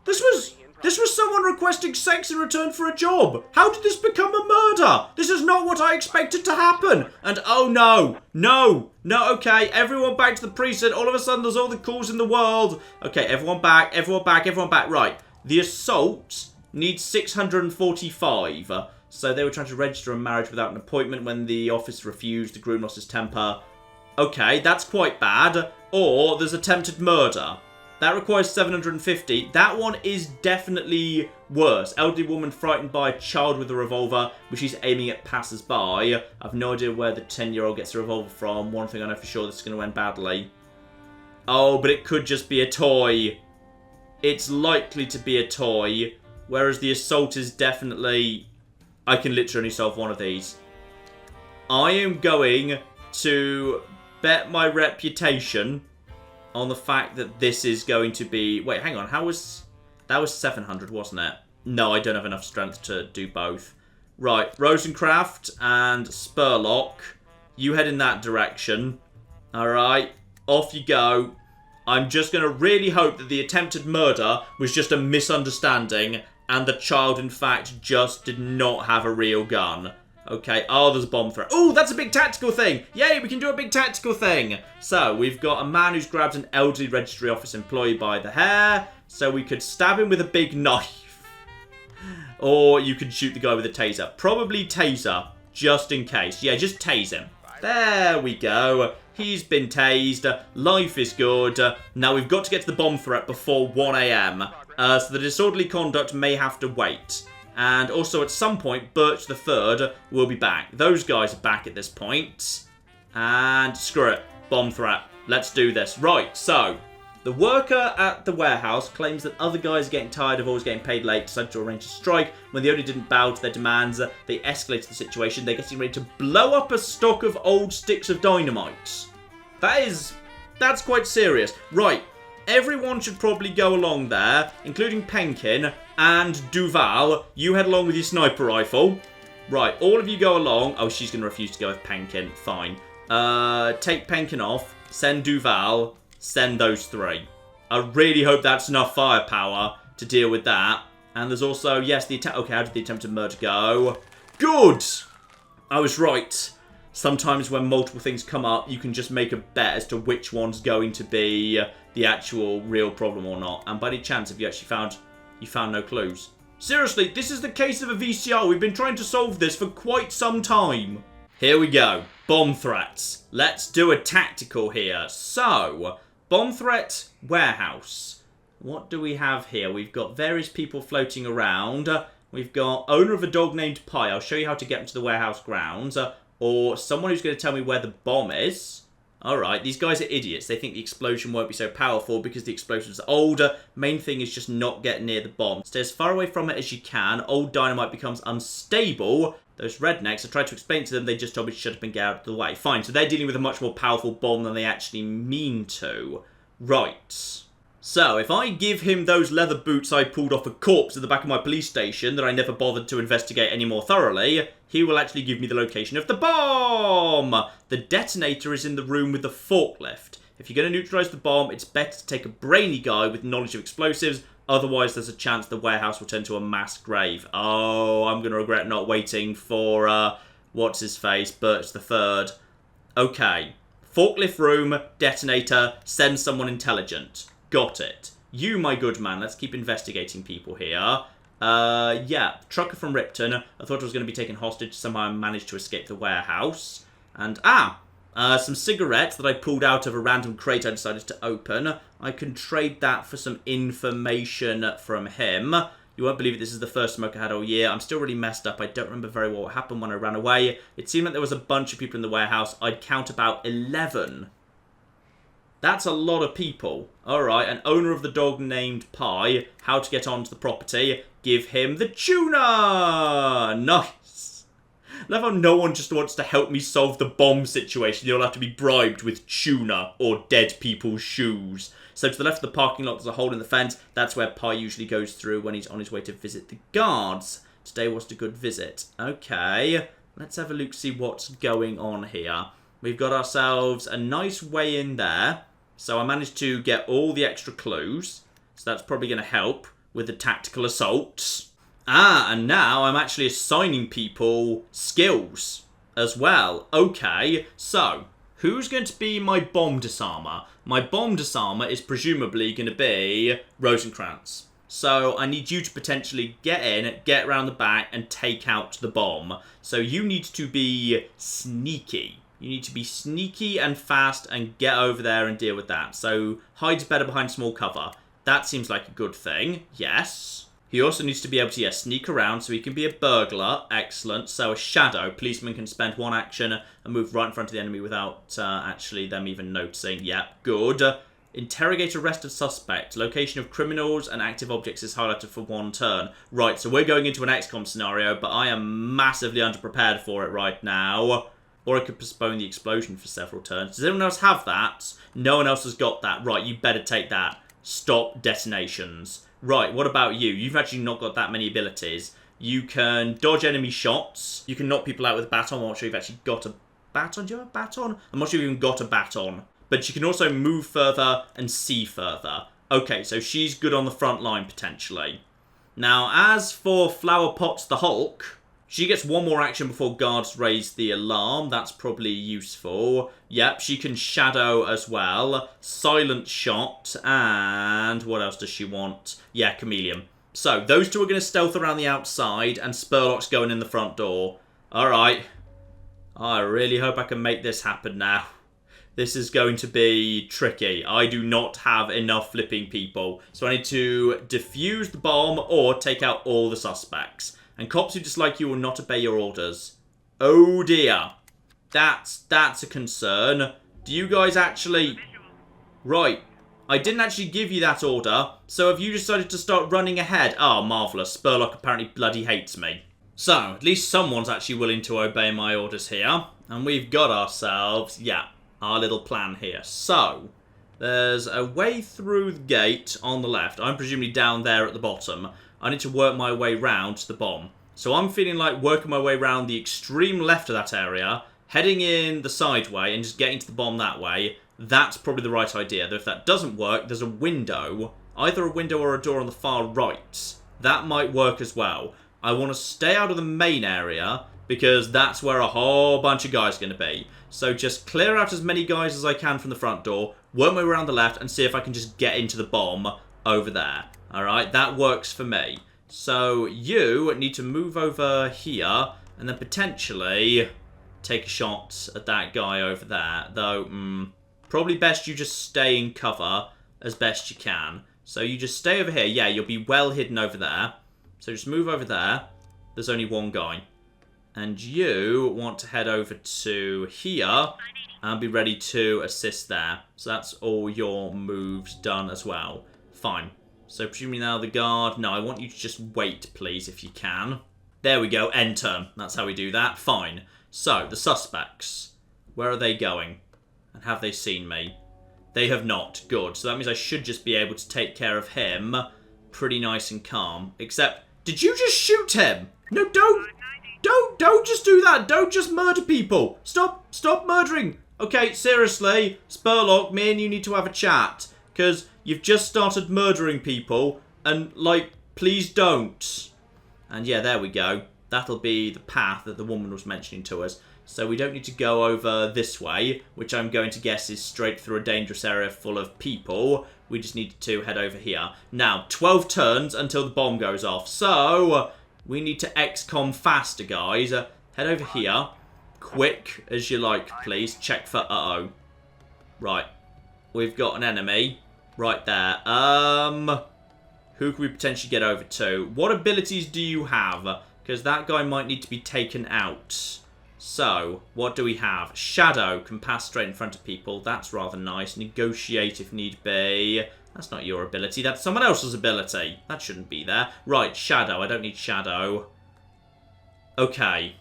This was someone requesting sex in return for a job. How did this become a murder? This is not what I expected to happen. And oh no, no, okay, everyone back to the precinct. All of a sudden there's all the calls in the world. Okay, everyone back. Right, the assault needs 645. So they were trying to register a marriage without an appointment when the office refused. The groom lost his temper. Okay, that's quite bad. Or there's attempted murder. That requires 750. That one is definitely worse. Elderly woman frightened by a child with a revolver, which she's aiming at passers-by. I've no idea where the 10-year-old gets a revolver from. One thing I know for sure, this is going to end badly. Oh, but it could just be a toy. It's likely to be a toy. Whereas the assault is definitely... I can literally solve one of these. I am going to bet my reputation on the fact that this is going to be... Wait, hang on. That was 700, wasn't it? No, I don't have enough strength to do both. Right, Rosencraft and Spurlock. You head in that direction. Alright. Off you go. I'm just going to really hope that the attempted murder was just a misunderstanding and the child, in fact, just did not have a real gun. Okay, oh, there's a bomb threat. Oh, that's a big tactical thing. Yay, we can do a big tactical thing. So, we've got a man who's grabbed an elderly registry office employee by the hair. So, we could stab him with a big knife. Or you could shoot the guy with a taser. Probably taser, just in case. Yeah, just tase him. There we go. He's been tased. Life is good. Now we've got to get to the bomb threat before 1 AM. So the disorderly conduct may have to wait. And also at some point, Birch III will be back. Those guys are back at this point. And screw it. Bomb threat. Let's do this. Right, so the worker at the warehouse claims that other guys are getting tired of always getting paid late, decided to arrange a strike. When the owner didn't bow to their demands, they escalated the situation. They're getting ready to blow up a stock of old sticks of dynamite. That's quite serious. Right, everyone should probably go along there, including Penkin and Duval. You head along with your sniper rifle. Right, all of you go along. Oh, she's going to refuse to go with Penkin. Fine. Take Penkin off. Send Duval. Send those three. I really hope that's enough firepower to deal with that. And there's also, yes, the attempt. Okay, how did the attempted murder go? Good! I was right. Sometimes when multiple things come up, you can just make a bet as to which one's going to be the actual real problem or not. And by any chance, have you actually found no clues? Seriously, this is the case of a VCR. We've been trying to solve this for quite some time. Here we go. Bomb threats. Let's do a tactical here. So, bomb threat warehouse. What do we have here? We've got various people floating around. We've got owner of a dog named Pie. I'll show you how to get into the warehouse grounds. Or someone who's going to tell me where the bomb is. Alright, these guys are idiots. They think the explosion won't be so powerful because the explosion's older. Main thing is just not get near the bomb. Stay as far away from it as you can. Old dynamite becomes unstable. Those rednecks, I tried to explain to them, they just told me to shut up and get out of the way. Fine, so they're dealing with a much more powerful bomb than they actually mean to. Right. So, if I give him those leather boots I pulled off a corpse at the back of my police station that I never bothered to investigate any more thoroughly, he will actually give me the location of the bomb! The detonator is in the room with the forklift. If you're going to neutralise the bomb, it's better to take a brainy guy with knowledge of explosives, otherwise there's a chance the warehouse will turn to a mass grave. Oh, I'm going to regret not waiting for, what's-his-face, Birch III. Okay. Forklift room, detonator, send someone intelligent. Got it. You, my good man, let's keep investigating people here. Yeah, trucker from Ripton. I thought I was going to be taken hostage. Somehow I managed to escape the warehouse. And, some cigarettes that I pulled out of a random crate I decided to open. I can trade that for some information from him. You won't believe it, this is the first smoke I had all year. I'm still really messed up. I don't remember very well what happened when I ran away. It seemed like there was a bunch of people in the warehouse. I'd count about 11. That's a lot of people. Alright, an owner of the dog named Pie. How to get onto the property. Give him the tuna! Nice. Love how no one just wants to help me solve the bomb situation. You'll have to be bribed with tuna or dead people's shoes. So to the left of the parking lot, there's a hole in the fence. That's where Pie usually goes through when he's on his way to visit the guards. Today wasn't a good visit. Okay, let's have a look, see what's going on here. We've got ourselves a nice way in there. So I managed to get all the extra clues. So that's probably going to help with the tactical assaults. And now I'm actually assigning people skills as well. Okay, so who's going to be my bomb disarmer? My bomb disarmer is presumably going to be Rosencrantz. So I need you to potentially get in, get around the back, and take out the bomb. So you need to be sneaky. You need to be sneaky and fast and get over there and deal with that. So hide's better behind small cover. That seems like a good thing. Yes. He also needs to be able to, sneak around so he can be a burglar. Excellent. So a shadow. Policeman can spend one action and move right in front of the enemy without actually them even noticing. Yep, good. Interrogate arrested suspect. Location of criminals and active objects is highlighted for one turn. Right, so we're going into an XCOM scenario, but I am massively underprepared for it right now. Or I could postpone the explosion for several turns. Does anyone else have that? No one else has got that. Right, you better take that. Stop detonations. Right, what about you? You've actually not got that many abilities. You can dodge enemy shots. You can knock people out with a baton. I'm not sure you've actually got a baton. Do you have a baton? I'm not sure you've even got a baton. but she can also move further and see further. Okay, so she's good on the front line, potentially. Now, as for Flower Pots the Hulk, she gets one more action before guards raise the alarm. That's probably useful. Yep, she can shadow as well. Silent shot. And what else does she want? Yeah, chameleon. So, those two are going to stealth around the outside, and Spurlock's going in the front door. Alright. I really hope I can make this happen now. This is going to be tricky. I do not have enough flipping people. So I need to defuse the bomb or take out all the suspects. And cops who dislike you will not obey your orders. Oh dear. That's a concern. Do you guys actually... Right. I didn't actually give you that order. So have you decided to start running ahead? Oh, marvellous. Spurlock apparently bloody hates me. So, at least someone's actually willing to obey my orders here. And we've got ourselves... Yeah. Our little plan here. So, there's a way through the gate on the left. I'm presumably down there at the bottom. I need to work my way round to the bomb. So I'm feeling like working my way around the extreme left of that area, heading in the side way and just getting to the bomb that way. That's probably the right idea. Though if that doesn't work, there's a window. Either a window or a door on the far right. That might work as well. I want to stay out of the main area because that's where a whole bunch of guys are going to be. So just clear out as many guys as I can from the front door, work my way around the left, and see if I can just get into the bomb over there. Alright, that works for me. So you need to move over here, and then potentially take a shot at that guy over there. Though, probably best you just stay in cover as best you can. So you just stay over here. Yeah, you'll be well hidden over there. So just move over there. There's only one guy. And you want to head over to here and be ready to assist there. So that's all your moves done as well. Fine. So presumably now the guard... No, I want you to just wait, please, if you can. There we go. End turn. That's how we do that. Fine. So, the suspects. Where are they going? And have they seen me? They have not. Good. So that means I should just be able to take care of him. Pretty nice and calm. Except, did you just shoot him? No, don't just do that. Don't just murder people. Stop murdering. Okay, seriously, Spurlock, me and you need to have a chat. Because you've just started murdering people. And, like, please don't. And yeah, there we go. That'll be the path that the woman was mentioning to us. So we don't need to go over this way, which I'm going to guess is straight through a dangerous area full of people. We just need to head over here. Now, 12 turns until the bomb goes off. So, we need to XCOM faster, guys. Head over here. Quick as you like, please. Check for uh-oh. Right. We've got an enemy right there. Who can we potentially get over to? What abilities do you have? Because that guy might need to be taken out. So, what do we have? Shadow can pass straight in front of people. That's rather nice. Negotiate if need be. That's not your ability. That's someone else's ability. That shouldn't be there. Right, Shadow. I don't need Shadow. Okay.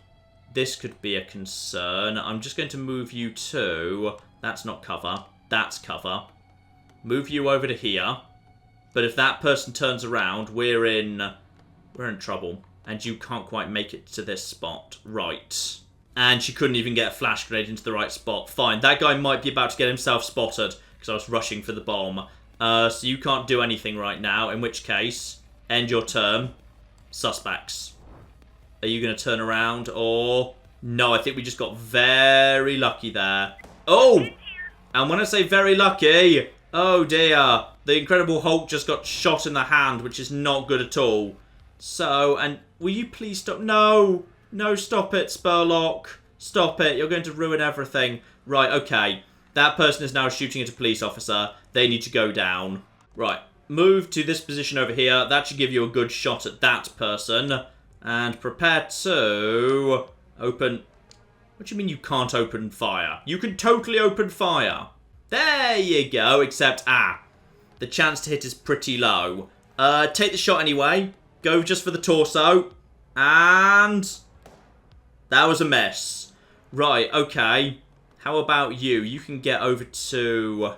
This could be a concern. I'm just going to move you to... That's not cover. That's cover. Move you over to here. But if that person turns around, we're in trouble. And you can't quite make it to this spot. Right. And she couldn't even get a flash grenade into the right spot. Fine. That guy might be about to get himself spotted because I was rushing for the bomb. So you can't do anything right now, in which case, end your turn. Suspects. Are you going to turn around or... No, I think we just got very lucky there. Oh! And when I say very lucky, oh dear. The Incredible Hulk just got shot in the hand, which is not good at all. So, and will you please stop? No! No, stop it, Spurlock. Stop it. You're going to ruin everything. Right, okay. That person is now shooting at a police officer. They need to go down. Right. Move to this position over here. That should give you a good shot at that person. And prepare to open... What do you mean you can't open fire? You can totally open fire. There you go. Except, the chance to hit is pretty low. Take the shot anyway. Go just for the torso. And... That was a mess. Right, okay. How about you? You can get over to...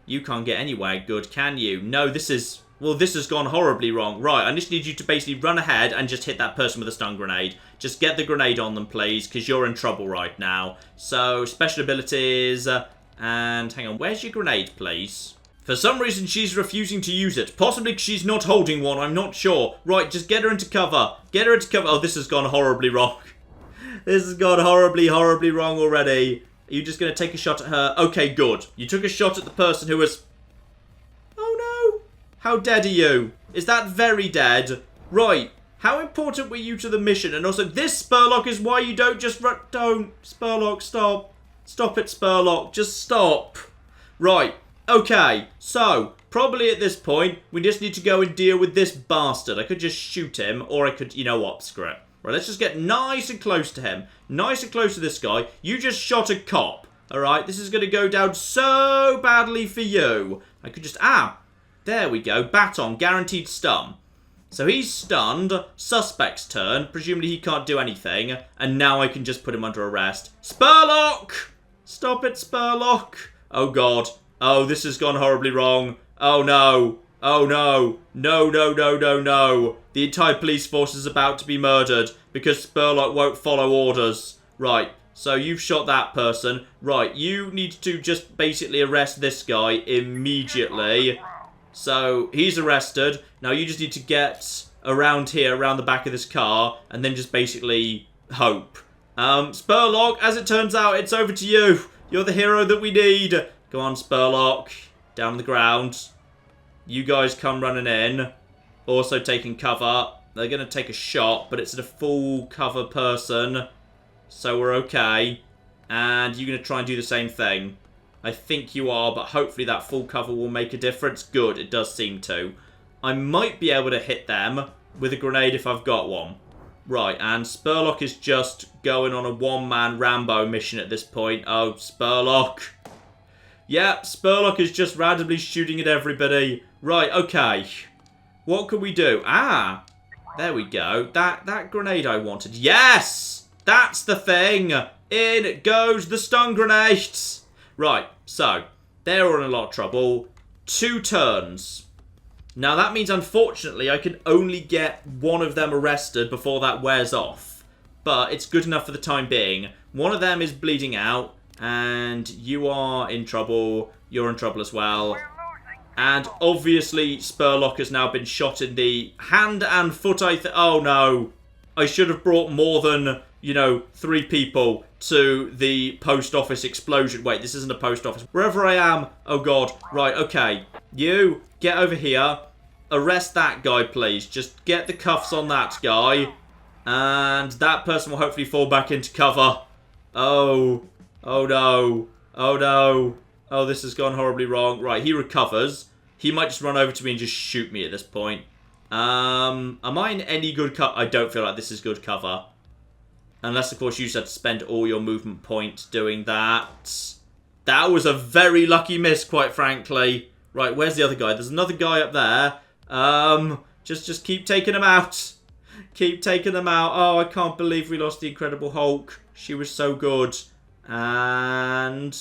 You can't get anywhere good, can you? No, this is... Well, this has gone horribly wrong. Right, I just need you to basically run ahead and just hit that person with a stun grenade. Just get the grenade on them, please, because you're in trouble right now. So, special abilities... And hang on, where's your grenade, please? For some reason, she's refusing to use it. Possibly because she's not holding one, I'm not sure. Right, just get her into cover. Get her into cover. Oh, this has gone horribly wrong. This has gone horribly, horribly wrong already. Are you just going to take a shot at her? Okay, good. You took a shot at the person who was... Oh, no. How dead are you? Is that very dead? Right. How important were you to the mission? And also, this Spurlock is why you don't just run... Don't. Spurlock, stop. Stop it, Spurlock. Just stop. Right. Okay. So, probably at this point, we just need to go and deal with this bastard. I could just shoot him, or I could... You know what? Screw it. Right, let's just get nice and close to him. Nice and close to this guy. You just shot a cop. Alright, this is going to go down so badly for you. I could just... Ah! There we go. Baton. Guaranteed stun. So he's stunned. Suspect's turn. Presumably he can't do anything. And now I can just put him under arrest. Spurlock! Stop it, Spurlock. Oh, God. Oh, this has gone horribly wrong. Oh, no. Oh, no. No, no, no, no, no. The entire police force is about to be murdered because Spurlock won't follow orders. Right, so you've shot that person. Right, you need to just basically arrest this guy immediately. So, he's arrested. Now you just need to get around here, around the back of this car, and then just basically hope. Spurlock, as it turns out, it's over to you. You're the hero that we need. Go on, Spurlock. Down on the ground. You guys come running in. Also taking cover. They're going to take a shot, but it's at a full cover person. So we're okay. And you're going to try and do the same thing. I think you are, but hopefully that full cover will make a difference. Good, it does seem to. I might be able to hit them with a grenade if I've got one. Right, and Spurlock is just going on a one-man Rambo mission at this point. Oh, Spurlock. Yeah, Spurlock is just randomly shooting at everybody. Right, okay. What can we do? Ah, there we go. That grenade I wanted. Yes! That's the thing! In goes the stun grenades! Right, so, they're all in a lot of trouble. 2 turns. Now that means, unfortunately, I can only get one of them arrested before that wears off. But it's good enough for the time being. One of them is bleeding out, and you are in trouble. You're in trouble as well. And obviously, Spurlock has now been shot in the hand and foot, oh no. I should have brought more than, 3 people to the post office explosion. Wait, this isn't a post office. Wherever I am, oh god. Right, okay. You, get over here. Arrest that guy, please. Just get the cuffs on that guy. And that person will hopefully fall back into cover. Oh. Oh no. Oh no. Oh, this has gone horribly wrong. Right, he recovers. He might just run over to me and just shoot me at this point. Am I in any good cover? I don't feel like this is good cover. Unless, of course, you just had to spend all your movement points doing that. That was a very lucky miss, quite frankly. Right, where's the other guy? There's another guy up there. Just keep taking him out. Keep taking them out. Oh, I can't believe we lost the Incredible Hulk. She was so good. And...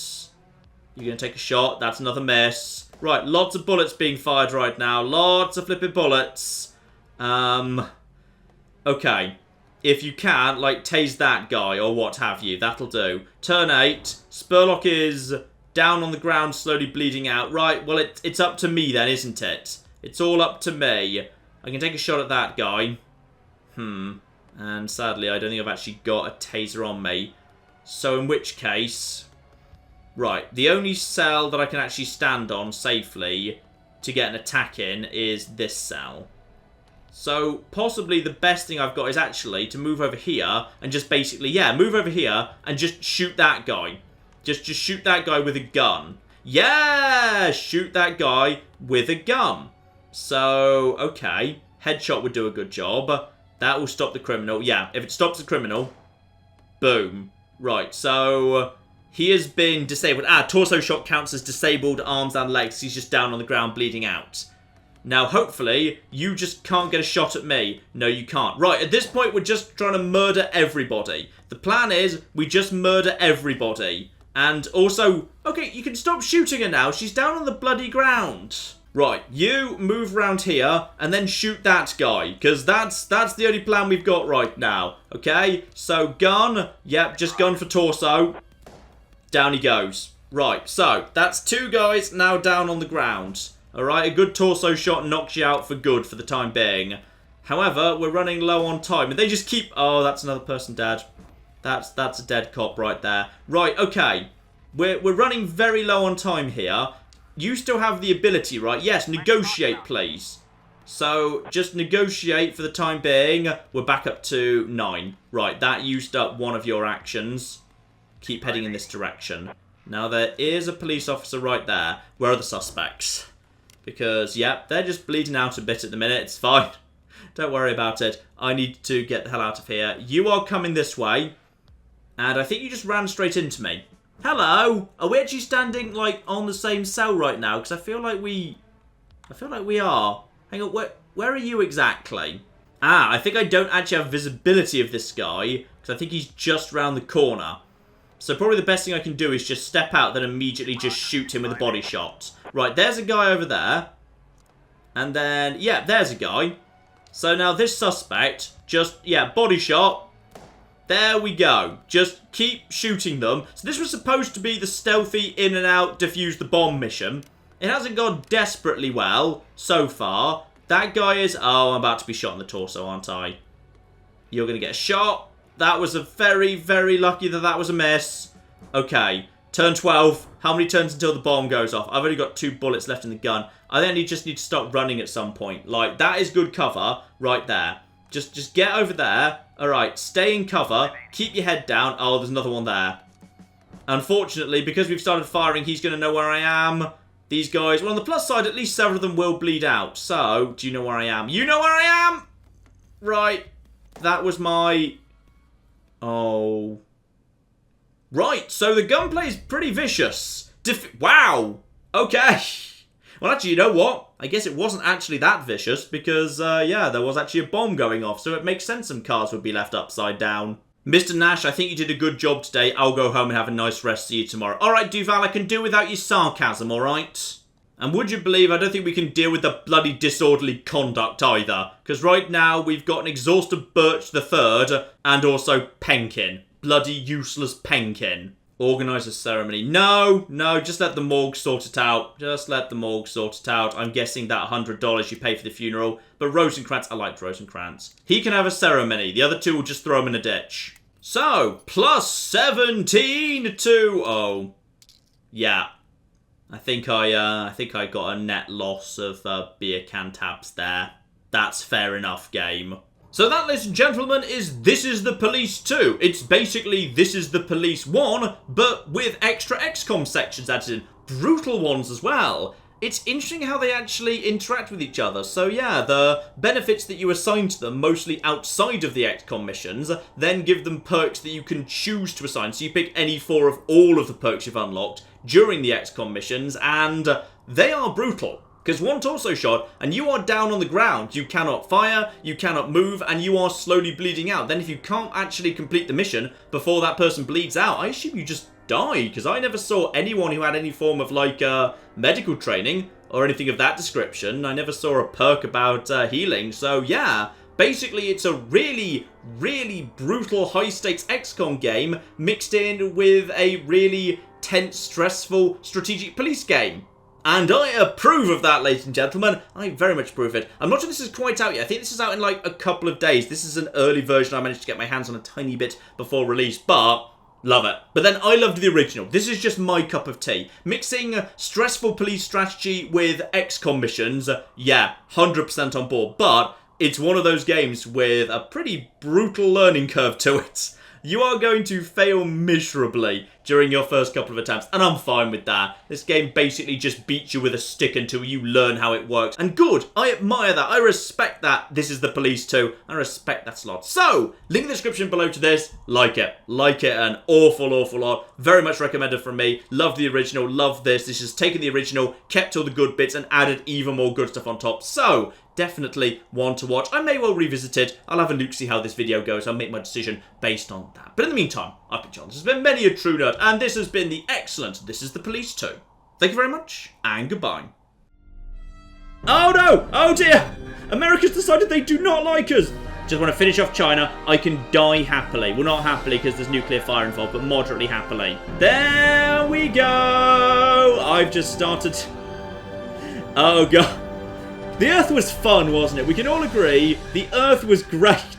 you're going to take a shot. That's another miss. Right, lots of bullets being fired right now. Lots of flipping bullets. Okay. If you can, tase that guy or what have you. That'll do. Turn 8. Spurlock is down on the ground, slowly bleeding out. Right, well, it's up to me then, isn't it? It's all up to me. I can take a shot at that guy. And sadly, I don't think I've actually got a taser on me. So in which case... right, the only cell that I can actually stand on safely to get an attack in is this cell. So, possibly the best thing I've got is actually to move over here and just basically, yeah, move over here and just shoot that guy. Just shoot that guy with a gun. Yeah! Shoot that guy with a gun. So, okay. Headshot would do a good job. That will stop the criminal. Yeah, if it stops the criminal, boom. Right, so... he has been disabled. Torso shot counts as disabled arms and legs. He's just down on the ground bleeding out. Now, hopefully, you just can't get a shot at me. No, you can't. Right, at this point, we're just trying to murder everybody. The plan is, we just murder everybody. And also, okay, you can stop shooting her now. She's down on the bloody ground. Right, you move around here and then shoot that guy. Because that's the only plan we've got right now. Okay, so gun. Yep, just gun for torso. Down he goes. Right, so that's 2 guys now down on the ground. Alright, a good torso shot knocks you out for good for the time being. However, we're running low on time. And they just keep... Oh, that's another person dead. That's a dead cop right there. Right, okay. We're running very low on time here. You still have the ability, right? Yes, negotiate, please. So, just negotiate for the time being. We're back up to 9. Right, that used up one of your actions. Keep heading in this direction. Now, there is a police officer right there. Where are the suspects? Because, yeah, they're just bleeding out a bit at the minute. It's fine. Don't worry about it. I need to get the hell out of here. You are coming this way. And I think you just ran straight into me. Hello? Are we actually standing, like, on the same cell right now? Because I feel like we are. Hang on, where are you exactly? Ah, I think I don't actually have visibility of this guy. Because I think he's just round the corner. So probably the best thing I can do is just step out, then immediately just shoot him with a body shot. Right, there's a guy over there. And then, yeah, there's a guy. So now this suspect, just, yeah, body shot. There we go. Just keep shooting them. So this was supposed to be the stealthy in and out, defuse the bomb mission. It hasn't gone desperately well so far. That guy is... Oh, I'm about to be shot in the torso, aren't I? You're going to get a shot. That was a very, very lucky that was a miss. Okay. Turn 12. How many turns until the bomb goes off? I've only got 2 bullets left in the gun. I then just need to start running at some point. Like, that is good cover right there. Just get over there. Alright, stay in cover. Keep your head down. Oh, there's another one there. Unfortunately, because we've started firing, he's going to know where I am. These guys... Well, on the plus side, at least several of them will bleed out. So, do you know where I am? You know where I am? Right. That was my... Oh... Right, so the gunplay is pretty vicious. Wow! Okay. Well, actually, you know what? I guess it wasn't actually that vicious because, yeah, there was actually a bomb going off, so it makes sense some cars would be left upside down. Mr. Nash, I think you did a good job today. I'll go home and have a nice rest. See you tomorrow. Alright, Duval, I can do without your sarcasm, alright? And would you believe, I don't think we can deal with the bloody disorderly conduct either. Because right now, we've got an exhausted Birch III and also Penkin. Bloody useless Penkin. Organise a ceremony. No, just let the morgue sort it out. Just let the morgue sort it out. I'm guessing that $100 you pay for the funeral. But Rosencrantz, I liked Rosencrantz. He can have a ceremony. The other 2 will just throw him in a ditch. So, plus 17 to... Oh. Yeah. I think I got a net loss of beer can tabs there. That's fair enough, game. So that, ladies and gentlemen, is This Is the Police 2. It's basically This Is the Police 1, but with extra XCOM sections added in. Brutal ones as well. It's interesting how they actually interact with each other. So yeah, the benefits that you assign to them, mostly outside of the XCOM missions, then give them perks that you can choose to assign. So you pick any 4 of all of the perks you've unlocked during the XCOM missions, and they are brutal. Because one torso shot, and you are down on the ground. You cannot fire, you cannot move, and you are slowly bleeding out. Then if you can't actually complete the mission before that person bleeds out, I assume you just die. Because I never saw anyone who had any form of, like, medical training or anything of that description. I never saw a perk about healing. So, yeah, basically it's a really, really brutal high-stakes XCOM game mixed in with a really tense, stressful strategic police game. And I approve of that, ladies and gentlemen. I very much approve of it. I'm not sure this is quite out yet. I think this is out in like a couple of days. This is an early version. I managed to get my hands on a tiny bit before release, but love it. But then I loved the original. This is just my cup of tea. Mixing stressful police strategy with XCOM missions, yeah, 100% on board. But it's one of those games with a pretty brutal learning curve to it. You are going to fail miserably during your first couple of attempts, and I'm fine with that. This game basically just beats you with a stick until you learn how it works. And good, I admire that, I respect that. This Is the Police 2, I respect that a lot. So, link in the description below to this, like it an awful, awful lot. Very much recommended from me, love the original, love this. This has taken the original, kept all the good bits, and added even more good stuff on top. So, definitely one to watch. I may well revisit it. I'll have a look, see how this video goes. I'll make my decision based on that. But in the meantime, I've been John. This has been many a true nerd, and this has been the excellent This Is the Police 2. Thank you very much, and goodbye. Oh no! Oh dear! America's decided they do not like us! Just want to finish off China. I can die happily. Well, not happily because there's nuclear fire involved, but moderately happily. There we go. I've just started. Oh, God. The Earth was fun, wasn't it? We can all agree the Earth was great.